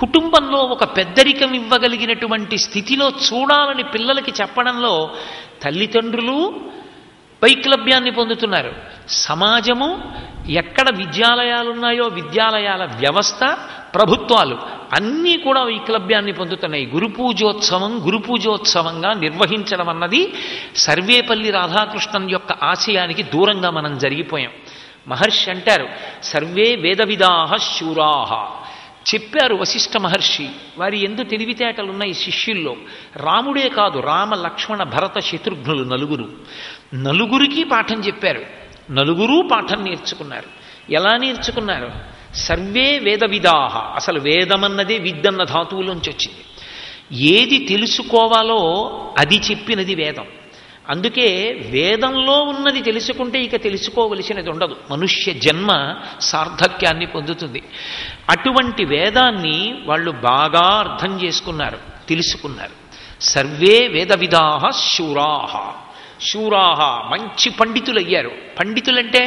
కుటుంబంలో ఒక పెద్దరికం ఇవ్వగలిగినటువంటి స్థితిలో చూడాలని పిల్లలకి చెప్పడంలో తల్లిదండ్రులు వైక్లభ్యాన్ని పొందుతున్నారు. సమాజము, ఎక్కడ విద్యాలయాలున్నాయో విద్యాలయాల వ్యవస్థ, ప్రభుత్వాలు అన్నీ కూడా వైక్లభ్యాన్ని పొందుతున్నాయి. గురు పూజోత్సవంగా నిర్వహించడం అన్నది సర్వేపల్లి రాధాకృష్ణన్ యొక్క ఆశయానికి దూరంగా మనం జరిగిపోయాం. మహర్షి అంటారు, సర్వే వేదవిదాః శూరాః చెప్పారు వశిష్ఠ మహర్షి. వారి ఎందు తెలివితేటలున్నాయి శిష్యుల్లో. రాముడే కాదు, రామ లక్ష్మణ భరత శత్రుఘ్నులు నలుగురికి పాఠం చెప్పారు. నలుగురూ పాఠం నేర్చుకున్నారు. ఎలా నేర్చుకున్నారు? సర్వే వేదవిదాహ, అసలు వేదమన్నదే విద్దన్న ధాతువులోంచి వచ్చింది. ఏది తెలుసుకోవాలో అది చెప్పినది వేదం. అందుకే వేదంలో ఉన్నది తెలుసుకుంటే ఇక తెలుసుకోవలసినది ఉండదు, మనుష్య జన్మ సార్థక్యాన్ని పొందుతుంది. అటువంటి వేదాన్ని వాళ్ళు బాగా అర్థం చేసుకున్నారు, తెలుసుకున్నారు. సర్వే వేదవిదాహ శూరాహ. శూరాహ మంచి పండితులయ్యారు. పండితులంటే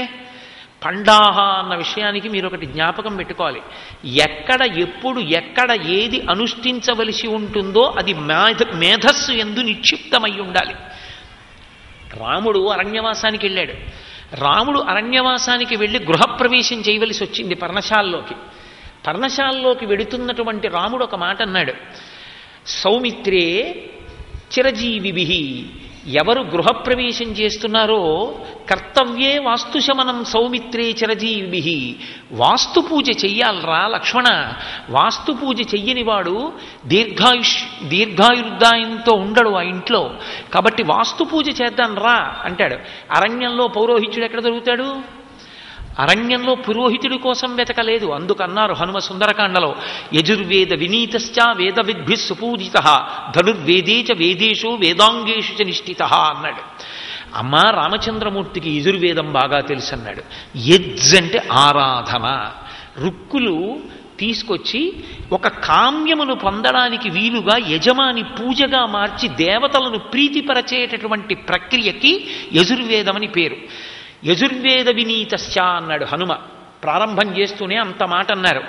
పండాహ అన్న విషయానికి మీరు ఒకటి జ్ఞాపకం పెట్టుకోవాలి. ఎక్కడ ఎప్పుడు ఎక్కడ ఏది అనుష్ఠించవలసి ఉంటుందో అది మేధస్సు యందు నిక్షిప్తమై ఉండాలి. రాముడు అరణ్యవాసానికి వెళ్ళాడు. రాముడు అరణ్యవాసానికి వెళ్ళి గృహప్రవేశం చేయవలసి వచ్చింది పర్ణశాలలోకి. పర్ణశాలలోకి వెడుతున్నటువంటి రాముడు ఒక మాట అన్నాడు, సౌమిత్రే చిరజీవిభిః. ఎవరు గృహప్రవేశం చేస్తున్నారో కర్తవ్యే వాస్తుశమనం సౌమిత్రే చిరజీవిభిః. వాస్తు పూజ చెయ్యాలరా లక్ష్మణ. వాస్తు పూజ చెయ్యని వాడు దీర్ఘాయుర్దాయంతో ఉండడు ఆ ఇంట్లో. కాబట్టి వాస్తు పూజ చేద్దాం రా అంటాడు. అరణ్యంలో పౌరోహిత్యుడు ఎక్కడ దొరుకుతాడు? అరణ్యంలో పురోహితుడి కోసం వెతకలేదు. అందుకన్నారు హనుమ సుందరకాండలో, యజుర్వేద వినీతశ్చ వేద విద్భిః సుపూజితః ధనుర్వేదే చ వేదేషు వేదాంగేషు చ నిష్ఠితః అన్నాడు. అమ్మా రామచంద్రమూర్తికి యజుర్వేదం బాగా తెలుసు అన్నాడు. యజ్ అంటే ఆరాధన. రుక్కులు తీసుకొచ్చి ఒక కామ్యమును పొందడానికి వీలుగా యజమాని పూజగా మార్చి దేవతలను ప్రీతిపరచేటటువంటి ప్రక్రియకి యజుర్వేదమని పేరు. యజుర్వేద వినీతశ్చ అన్నాడు హనుమ. ప్రారంభం చేస్తూనే అంత మాట అన్నారు.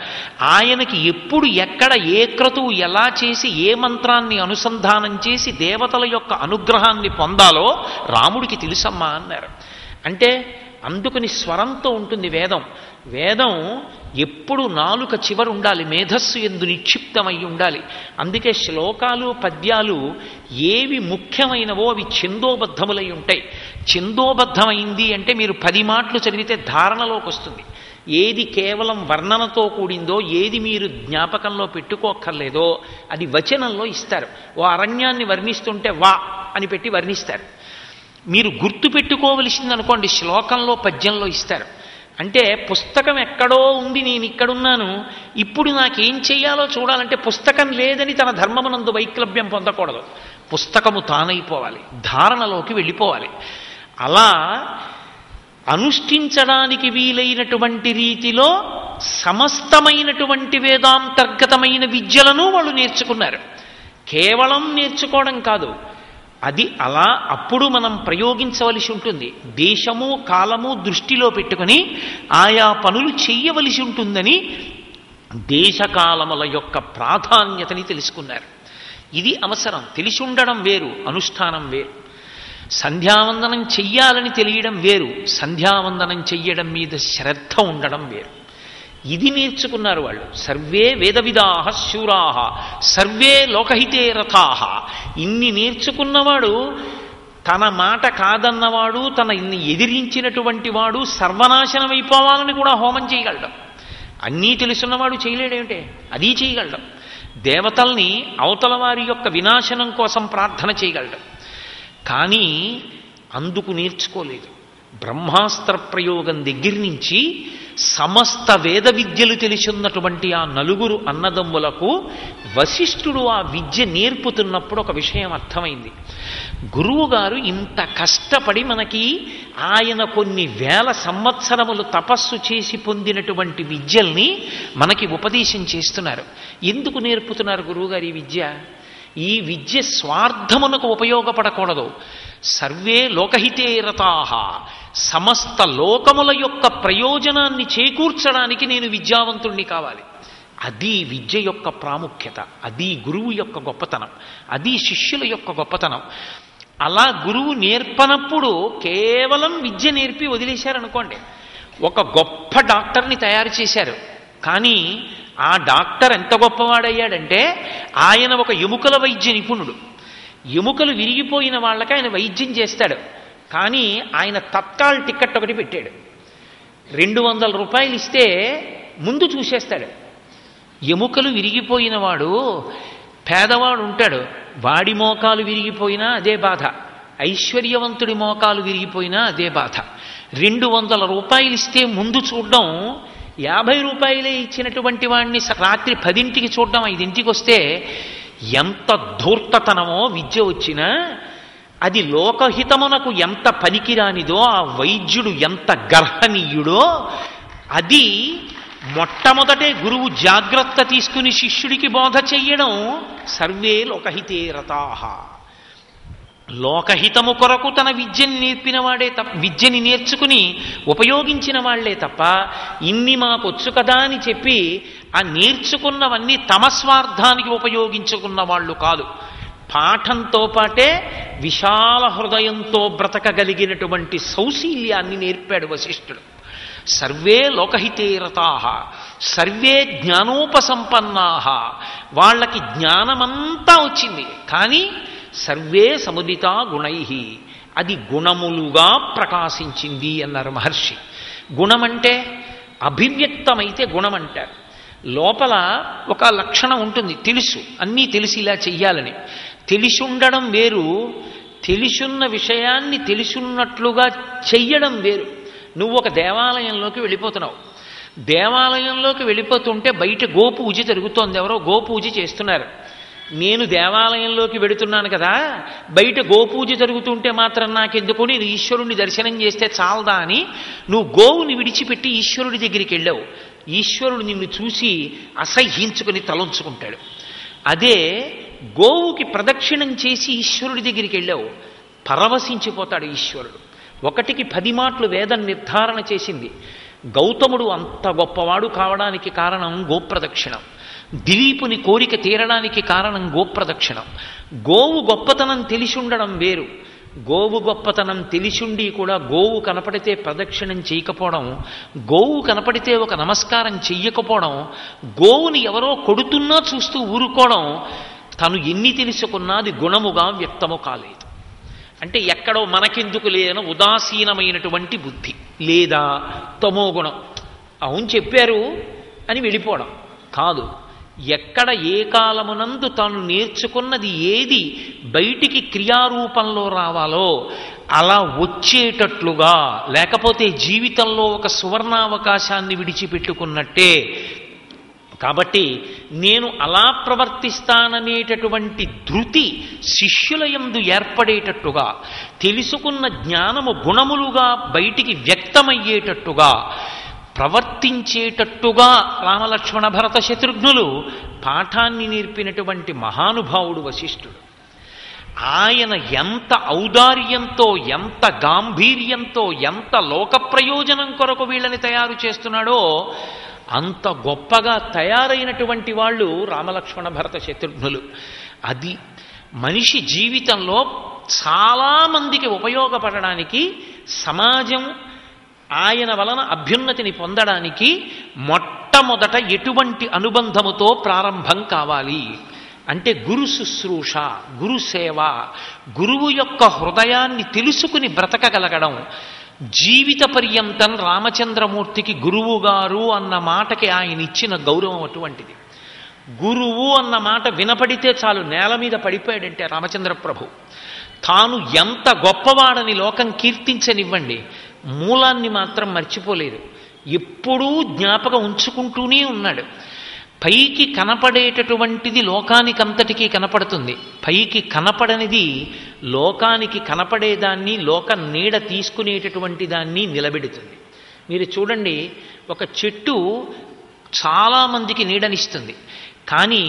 ఆయనకి ఎప్పుడు ఎక్కడ ఏ క్రతువు ఎలా చేసి ఏ మంత్రాన్ని అనుసంధానం చేసి దేవతల యొక్క అనుగ్రహాన్ని పొందాలో రాముడికి తెలుసమ్మా అన్నారు. అంటే అందుకని స్వరంతో ఉంటుంది వేదం. వేదం ఎప్పుడు నాలుక చివరు ఉండాలి, మేధస్సు యందు నిక్షిప్తమై ఉండాలి. అందుకే శ్లోకాలు పద్యాలు ఏవి ముఖ్యమైనవో అవి ఛందోబద్ధములై ఉంటాయి. ఛందోబద్ధమైంది అంటే మీరు 10 మాటలు చదివితే ధారణలోకి వస్తుంది. ఏది కేవలం వర్ణనతో కూడిందో, ఏది మీరు జ్ఞాపకంలో పెట్టుకోక్కర్లేదో అది వచనంలో ఇస్తారు. ఓ అరణ్యాన్ని వర్ణిస్తుంటే వా అని పెట్టి వర్ణిస్తారు. మీరు గుర్తు పెట్టుకోవలసింది అనుకోండి శ్లోకంలో పద్యంలో ఇస్తారు. అంటే పుస్తకం ఎక్కడో ఉంది, నేను ఇక్కడున్నాను, ఇప్పుడు నాకేం చెయ్యాలో చూడాలంటే పుస్తకం లేదని తన ధర్మమునందు వైక్లభ్యం పొందకూడదు. పుస్తకము తానైపోవాలి, ధారణలోకి వెళ్ళిపోవాలి. అలా అనుష్ఠించడానికి వీలైనటువంటి రీతిలో సమస్తమైనటువంటి వేదాంతర్గతమైన విద్యలను వాళ్ళు నేర్చుకున్నారు. కేవలం నేర్చుకోవడం కాదు, అది అలా అప్పుడు మనం ప్రయోగించవలసి ఉంటుంది. దేశము కాలము దృష్టిలో పెట్టుకుని ఆయా పనులు చెయ్యవలసి ఉంటుందని దేశకాలముల యొక్క ప్రాధాన్యతని తెలుసుకున్నారు. ఇది అవసరం. తెలిసి ఉండడం వేరు, అనుష్ఠానం వేరు. సంధ్యావందనం చెయ్యాలని తెలియడం వేరు, సంధ్యావందనం చెయ్యడం మీద శ్రద్ధ ఉండడం వేరు. ఇది నేర్చుకున్నారు వాళ్ళు. సర్వే వేదవిదాహ శూరాహ సర్వే లోకహితే రథాహ. ఇన్ని నేర్చుకున్నవాడు, తన మాట కాదన్నవాడు, తన ఇన్ని ఎదిరించినటువంటి వాడు సర్వనాశనం అయిపోవాలని కూడా హోమం చేయగలడం. అన్నీ తెలుసున్నవాడు చేయలేడేమిటే? అది చేయగలడం. దేవతల్ని అవతల వారి యొక్క వినాశనం కోసం ప్రార్థన చేయగలడం. కానీ అందుకు నేర్చుకోలేదు. బ్రహ్మాస్త్ర ప్రయోగం దగ్గర నుంచి సమస్త వేద విద్యలు తెలిసిన్నటువంటి ఆ 4 అన్నదమ్ములకు వశిష్ఠుడు ఆ విద్య నేర్పుతున్నప్పుడు ఒక విషయం అర్థమైంది. గురువుగారు ఇంత కష్టపడి మనకి ఆయన కొన్ని వేల సంవత్సరములు తపస్సు చేసి పొందినటువంటి విద్యల్ని మనకి ఉపదేశం చేస్తున్నారు. ఎందుకు నేర్పుతున్నారు గురువుగారు ఈ విద్య? ఈ విద్య స్వార్థమునకు ఉపయోగపడకూడదు. సర్వే లోకహితే రతాహ, సమస్త లోకముల యొక్క ప్రయోజనాన్ని చేకూర్చడానికి నేను విద్యావంతుణ్ణి కావాలి. అది విద్య యొక్క ప్రాముఖ్యత, అది గురువు యొక్క గొప్పతనం, అది శిష్యుల యొక్క గొప్పతనం. అలా గురువు నేర్పనప్పుడు కేవలం విద్య నేర్పి వదిలేశారనుకోండి, ఒక గొప్ప డాక్టర్ని తయారు చేశారు. కానీ ఆ డాక్టర్ ఎంత గొప్పవాడయ్యాడంటే ఆయన ఒక ఎముకల వైద్య నిపుణుడు. ఎముకలు విరిగిపోయిన వాళ్ళకి ఆయన వైద్యం చేస్తాడు. కానీ ఆయన తత్కాల్ టికెట్ ఒకటి పెట్టాడు. 200 రూపాయలు ఇస్తే ముందు చూసేస్తాడు. ఎముకలు విరిగిపోయిన వాడు పేదవాడు ఉంటాడు, వాడి మోకాలు విరిగిపోయినా అదే బాధ, ఐశ్వర్యవంతుడి మోకాలు విరిగిపోయినా అదే బాధ. 200 రూపాయలు ఇస్తే ముందు చూడడం రూపాయలే ఇచ్చినటువంటి వాడిని రాత్రి 10ంటికి చూడడం 5ంటికి వస్తే ఎంత ధూర్తతనమో విద్య వచ్చినా అది లోకహితమునకు ఎంత పనికిరానిదో, ఆ వైద్యుడు ఎంత గర్హనీయుడో, అది మొట్టమొదటే గురువు జాగ్రత్త తీసుకుని శిష్యుడికి బోధ చెయ్యడం. సర్వే లోకహితే రతాః. లోకహితము కొరకు తన విద్యని నేర్పినవాడే విద్యని నేర్చుకుని ఉపయోగించిన వాళ్లే తప్ప ఇన్ని మాకొచ్చు కదా అని చెప్పి ఆ నేర్చుకున్నవన్నీ తమ స్వార్థానికి ఉపయోగించుకున్న వాళ్ళు కాదు. పాఠంతో పాటే విశాల హృదయంతో బ్రతకగలిగినటువంటి సౌశీల్యాన్ని నేర్పాడు వశిష్ఠుడు. సర్వే లోకహితే రతాః సర్వే జ్ఞానోపసంపన్నాః. వాళ్ళకి జ్ఞానమంతా వచ్చింది, కానీ సర్వే సముదితా గుణైః, అది గుణములుగా ప్రకాశించింది అన్నారు మహర్షి. గుణమంటే అభివ్యక్తమైతే గుణమంటారు. లోపల ఒక లక్షణం ఉంటుంది, తెలుసు, అన్నీ తెలిసి ఇలా చెయ్యాలని. తెలిసి ఉండడం వేరు, తెలిసున్న విషయాన్ని తెలిసున్నట్లుగా చెయ్యడం వేరు. నువ్వు ఒక దేవాలయంలోకి వెళ్ళిపోతున్నావు, దేవాలయంలోకి వెళ్ళిపోతుంటే బయట గోపూజ జరుగుతోంది, ఎవరో గోపూజ చేస్తున్నారు. నేను దేవాలయంలోకి వెడుతున్నాను కదా, బయట గోపూజ జరుగుతుంటే మాత్రం నాకెందుకు, నేను ఈశ్వరుణ్ణి దర్శనం చేస్తే చాలదా అని నువ్వు గోవుని విడిచిపెట్టి ఈశ్వరుడి దగ్గరికి వెళ్ళావు. ఈశ్వరుడు నిన్ను చూసి అసహ్యించుకుని తలంచుకుంటాడు. అదే గోవుకి ప్రదక్షిణం చేసి ఈశ్వరుడి దగ్గరికి వెళ్ళావు, పరవశించిపోతాడు ఈశ్వరుడు. 1కి 10 మాటలు వేదం నిర్ధారణ చేసింది. గౌతముడు అంత గొప్పవాడు కావడానికి కారణం గోప్రదక్షిణం. దిలీపుని కోరిక తీరడానికి కారణం గోప్రదక్షిణం. గోవు గొప్పతనం తెలిసి ఉండడం వేరు, గోవు గొప్పతనం తెలిసిండి కూడా గోవు కనపడితే ప్రదక్షిణం చేయకపోవడం, గోవు కనపడితే ఒక నమస్కారం చెయ్యకపోవడం, గోవుని ఎవరో కొడుతున్నా చూస్తూ ఊరుకోవడం, తను ఎన్ని తెలుసుకున్నా అది గుణముగా వ్యక్తము కాలేదు. అంటే ఎక్కడో మనకెందుకు లేని ఉదాసీనమైనటువంటి బుద్ధి, లేదా తమో గుణం. అవును చెప్పారు అని వెళ్ళిపోవడం కాదు. ఎక్కడ ఏ కాలమునందు తాను నేర్చుకున్నది ఏది బయటికి క్రియారూపంలో రావాలో అలా వచ్చేటట్లుగా, లేకపోతే జీవితంలో ఒక సువర్ణావకాశాన్ని విడిచిపెట్టుకున్నట్టే. కాబట్టి నేను అలా ప్రవర్తిస్తాననేటటువంటి ధృతి శిష్యుల యందు ఏర్పడేటట్టుగా, తెలుసుకున్న జ్ఞానము గుణములుగా బయటికి వ్యక్తమయ్యేటట్టుగా ప్రవర్తించేటట్టుగా రామలక్ష్మణ భరత శత్రుఘ్నులు పాఠాన్ని నేర్పినటువంటి మహానుభావుడు వశిష్ఠుడు. ఆయన ఎంత ఔదార్యంతో, ఎంత గాంభీర్యంతో, ఎంత లోక ప్రయోజనం కొరకు వీళ్ళని తయారు చేస్తున్నాడో అంత గొప్పగా తయారైనటువంటి వాళ్ళు రామలక్ష్మణ భరత శత్రుఘ్నులు. అది మనిషి జీవితంలో చాలామందికి ఉపయోగపడడానికి, సమాజం ఆయన వలన అభ్యున్నతిని పొందడానికి మొట్టమొదట ఎటువంటి అనుబంధముతో ప్రారంభం కావాలి అంటే గురు శుశ్రూష, గురు సేవ, గురువు యొక్క హృదయాన్ని తెలుసుకుని బ్రతకగలగడం. జీవిత పర్యంతం రామచంద్రమూర్తికి గురువు గారు అన్న మాటకి ఆయన ఇచ్చిన గౌరవం అటువంటిది. గురువు అన్న మాట వినపడితే చాలు నేల మీద పడిపోయాడంటే రామచంద్ర ప్రభు. తాను ఎంత గొప్పవాడని లోకం కీర్తించనివ్వండి, మూలాన్ని మాత్రం మర్చిపోలేదు, ఎప్పుడూ జ్ఞాపకం ఉంచుకుంటూనే ఉన్నాడు. పైకి కనపడేటటువంటిది లోకానికంతటికీ కనపడుతుంది, పైకి కనపడనిది లోకానికి కనపడేదాన్ని, లోక నీడ తీసుకునేటటువంటి దాన్ని నిలబెడుతుంది. మీరు చూడండి, ఒక చెట్టు చాలామందికి నీడనిస్తుంది, కానీ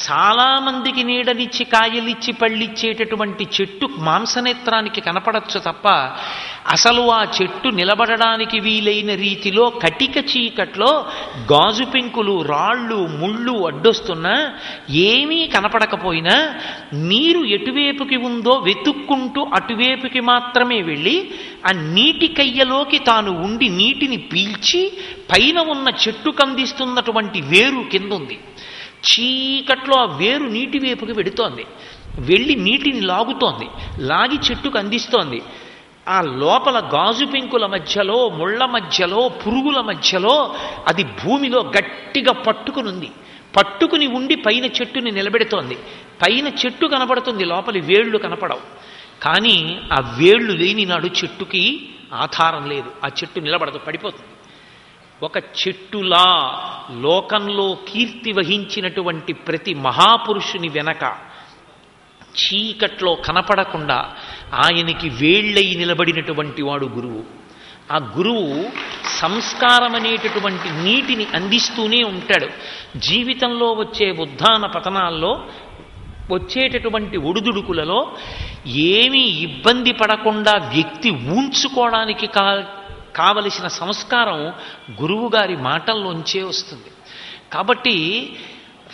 చాలామందికి నీడనిచ్చి కాయలిచ్చి పళ్ళిచ్చేటటువంటి చెట్టు మాంసనేత్రానికి కనపడచ్చు తప్ప అసలు ఆ చెట్టు నిలబడడానికి వీలైన రీతిలో కటిక చీకట్లో గాజు పెంకులు, రాళ్ళు, ముళ్ళు అడ్డొస్తున్నా, ఏమీ కనపడకపోయినా నీరు ఎటువైపుకి ఉందో వెతుక్కుంటూ అటువైపుకి మాత్రమే వెళ్ళి ఆ నీటి కయ్యలోకి తాను ఉండి నీటిని పీల్చి పైన ఉన్న చెట్టుకు అందిస్తున్నటువంటి వేరు కింద ఉంది. చీకట్లో ఆ వేరు నీటి వైపుకి వెడుతోంది, వెళ్ళి నీటిని లాగుతోంది, లాగి చెట్టుకు అందిస్తోంది. ఆ లోపల గాజు పెంకుల మధ్యలో, ముళ్ళ మధ్యలో, పురుగుల మధ్యలో అది భూమిలో గట్టిగా పట్టుకునుంది. పట్టుకుని ఉండి పైన చెట్టుని నిలబెడుతోంది. పైన చెట్టు కనపడుతుంది, లోపలి వేళ్ళు కనపడవు. కానీ ఆ వేళ్ళు లేని నాడు చెట్టుకి ఆధారం లేదు, ఆ చెట్టు నిలబడదు, పడిపోతుంది. ఒక చెట్టులా లోకంలో కీర్తి వహించినటువంటి ప్రతి మహాపురుషుని వెనక చీకట్లో కనపడకుండా ఆయనకి వేళ్ళై నిలబడినటువంటి వాడు గురువు. ఆ గురువు సంస్కారం అనేటటువంటి నీటిని అందిస్తూనే ఉంటాడు. జీవితంలో వచ్చే ఉత్థాన పతనాల్లో, వచ్చేటటువంటి ఒడుదుడుకులలో ఏమీ ఇబ్బంది పడకుండా వ్యక్తి ఊంచుకోవడానికి కావలసిన సంస్కారం గురువుగారి మాటల్లోంచే వస్తుంది. కాబట్టి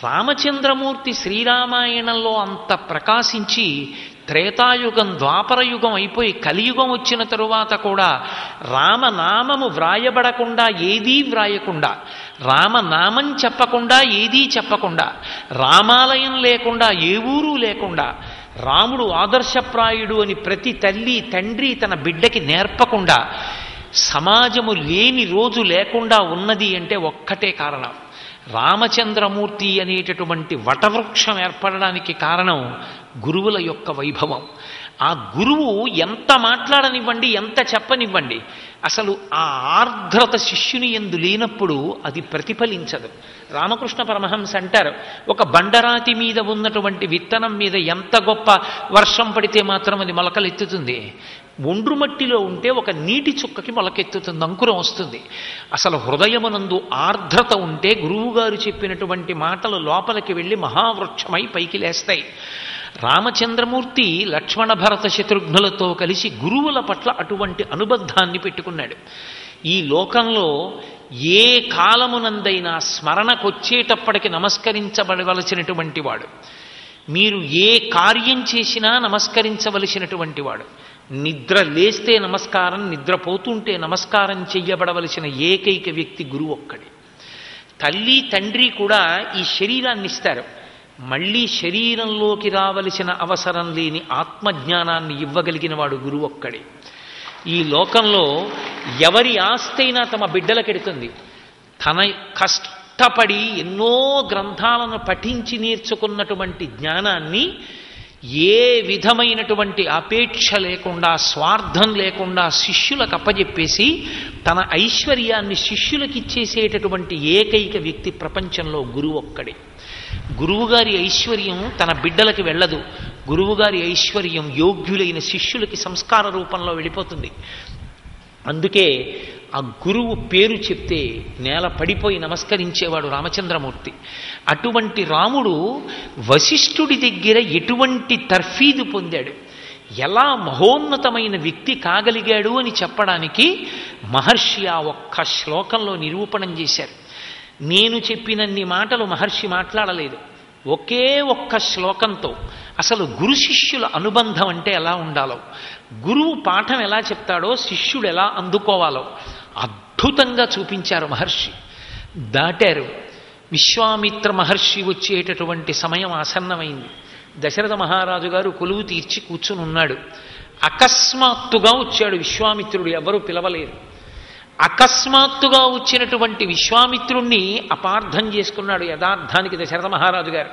రామచంద్రమూర్తి శ్రీరామాయణంలో అంత ప్రకాశించి త్రేతాయుగం ద్వాపరయుగం అయిపోయి కలియుగం వచ్చిన తరువాత కూడా రామనామము వ్రాయబడకుండా ఏదీ వ్రాయకుండా, రామనామం చెప్పకుండా ఏదీ చెప్పకుండా, రామాలయం లేకుండా ఏ ఊరు లేకుండా, రాముడు ఆదర్శప్రాయుడు అని ప్రతి తల్లి తండ్రి తన బిడ్డకి నేర్పకుండా సమాజము లేని రోజు లేకుండా ఉన్నది అంటే ఒక్కటే కారణం, రామచంద్రమూర్తి అనేటటువంటి వటవృక్షం ఏర్పడడానికి కారణం గురువుల యొక్క వైభవం. ఆ గురువు ఎంత మాట్లాడనివ్వండి, ఎంత చెప్పనివ్వండి, అసలు ఆ ఆర్ద్రత శిష్యుని యందు లేనప్పుడు అది ప్రతిఫలించదు. రామకృష్ణ పరమహంస అంటారు, ఒక బండరాతి మీద ఉన్నటువంటి విత్తనం మీద ఎంత గొప్ప వర్షం పడితే మాత్రం అది మొలకలెత్తుతుంది. ఒండ్రు మట్టిలో ఉంటే ఒక నీటి చుక్కకి మొలకెత్తుతుంది, అంకురం వస్తుంది. అసలు హృదయమునందు ఆర్ద్రత ఉంటే గురువుగారు చెప్పినటువంటి మాటలు లోపలికి వెళ్ళి మహావృక్షమై పైకి లేస్తాయి. రామచంద్రమూర్తి లక్ష్మణ భరత శత్రుఘ్నులతో కలిసి గురువుల పట్ల అటువంటి అనుబంధాన్ని పెట్టుకున్నాడు. ఈ లోకంలో ఏ కాలమునందైనా స్మరణకొచ్చేటప్పటికి నమస్కరించబడవలసినటువంటి వాడు, మీరు ఏ కార్యం చేసినా నమస్కరించవలసినటువంటి వాడు, నిద్ర లేస్తే నమస్కారం, నిద్రపోతుంటే నమస్కారం చెయ్యబడవలసిన ఏకైక వ్యక్తి గురువు ఒక్కడే. తల్లి తండ్రి కూడా ఈ శరీరాన్ని ఇస్తారు, మళ్ళీ శరీరంలోకి రావలసిన అవసరం లేని ఆత్మజ్ఞానాన్ని ఇవ్వగలిగిన వాడు గురువు ఒక్కడే. ఈ లోకంలో ఎవరి ఆస్తైనా తమ బిడ్డలకెడుతుంది. తన కష్టపడి ఎన్నో గ్రంథాలను పఠించి నేర్చుకున్నటువంటి జ్ఞానాన్ని ఏ విధమైనటువంటి అపేక్ష లేకుండా, స్వార్థం లేకుండా శిష్యులకు అప్పజెప్పేసి తన ఐశ్వర్యాన్ని శిష్యులకిచ్చేసేటటువంటి ఏకైక వ్యక్తి ప్రపంచంలో గురువు ఒక్కడే. గురువుగారి ఐశ్వర్యం తన బిడ్డలకి వెళ్ళదు, గురువుగారి ఐశ్వర్యం యోగ్యులైన శిష్యులకి సంస్కార రూపంలో వెళ్ళిపోతుంది. అందుకే ఆ గురువు పేరు చెప్తే నేల పడిపోయి నమస్కరించేవాడు రామచంద్రమూర్తి. అటువంటి రాముడు వశిష్ఠుడి దగ్గర ఎటువంటి తర్ఫీదు పొందాడు, ఎలా మహోన్నతమైన వ్యక్తి కాగలిగాడు అని చెప్పడానికి మహర్షి ఆ ఒక్క శ్లోకంలో నిరూపణం చేశారు. నేను చెప్పినన్ని మాటలు మహర్షి మాట్లాడలేదు, ఒకే ఒక్క శ్లోకంతో అసలు గురు శిష్యుల అనుబంధం అంటే ఎలా ఉండాలో, గురువు పాఠం ఎలా చెప్తాడో శిష్యుడు ఎలా అందుకోవాలో అద్భుతంగా చూపించారు మహర్షి. దాటారు. విశ్వామిత్ర మహర్షి వచ్చేటటువంటి సమయం ఆసన్నమైంది. దశరథ మహారాజు గారు కొలువు తీర్చి కూర్చుని ఉన్నాడు. అకస్మాత్తుగా వచ్చాడు విశ్వామిత్రుడు, ఎవరూ పిలవలేరు. అకస్మాత్తుగా వచ్చినటువంటి విశ్వామిత్రుణ్ణి అపార్థం చేసుకున్నాడు యథార్థానికి దశరథ మహారాజు గారు.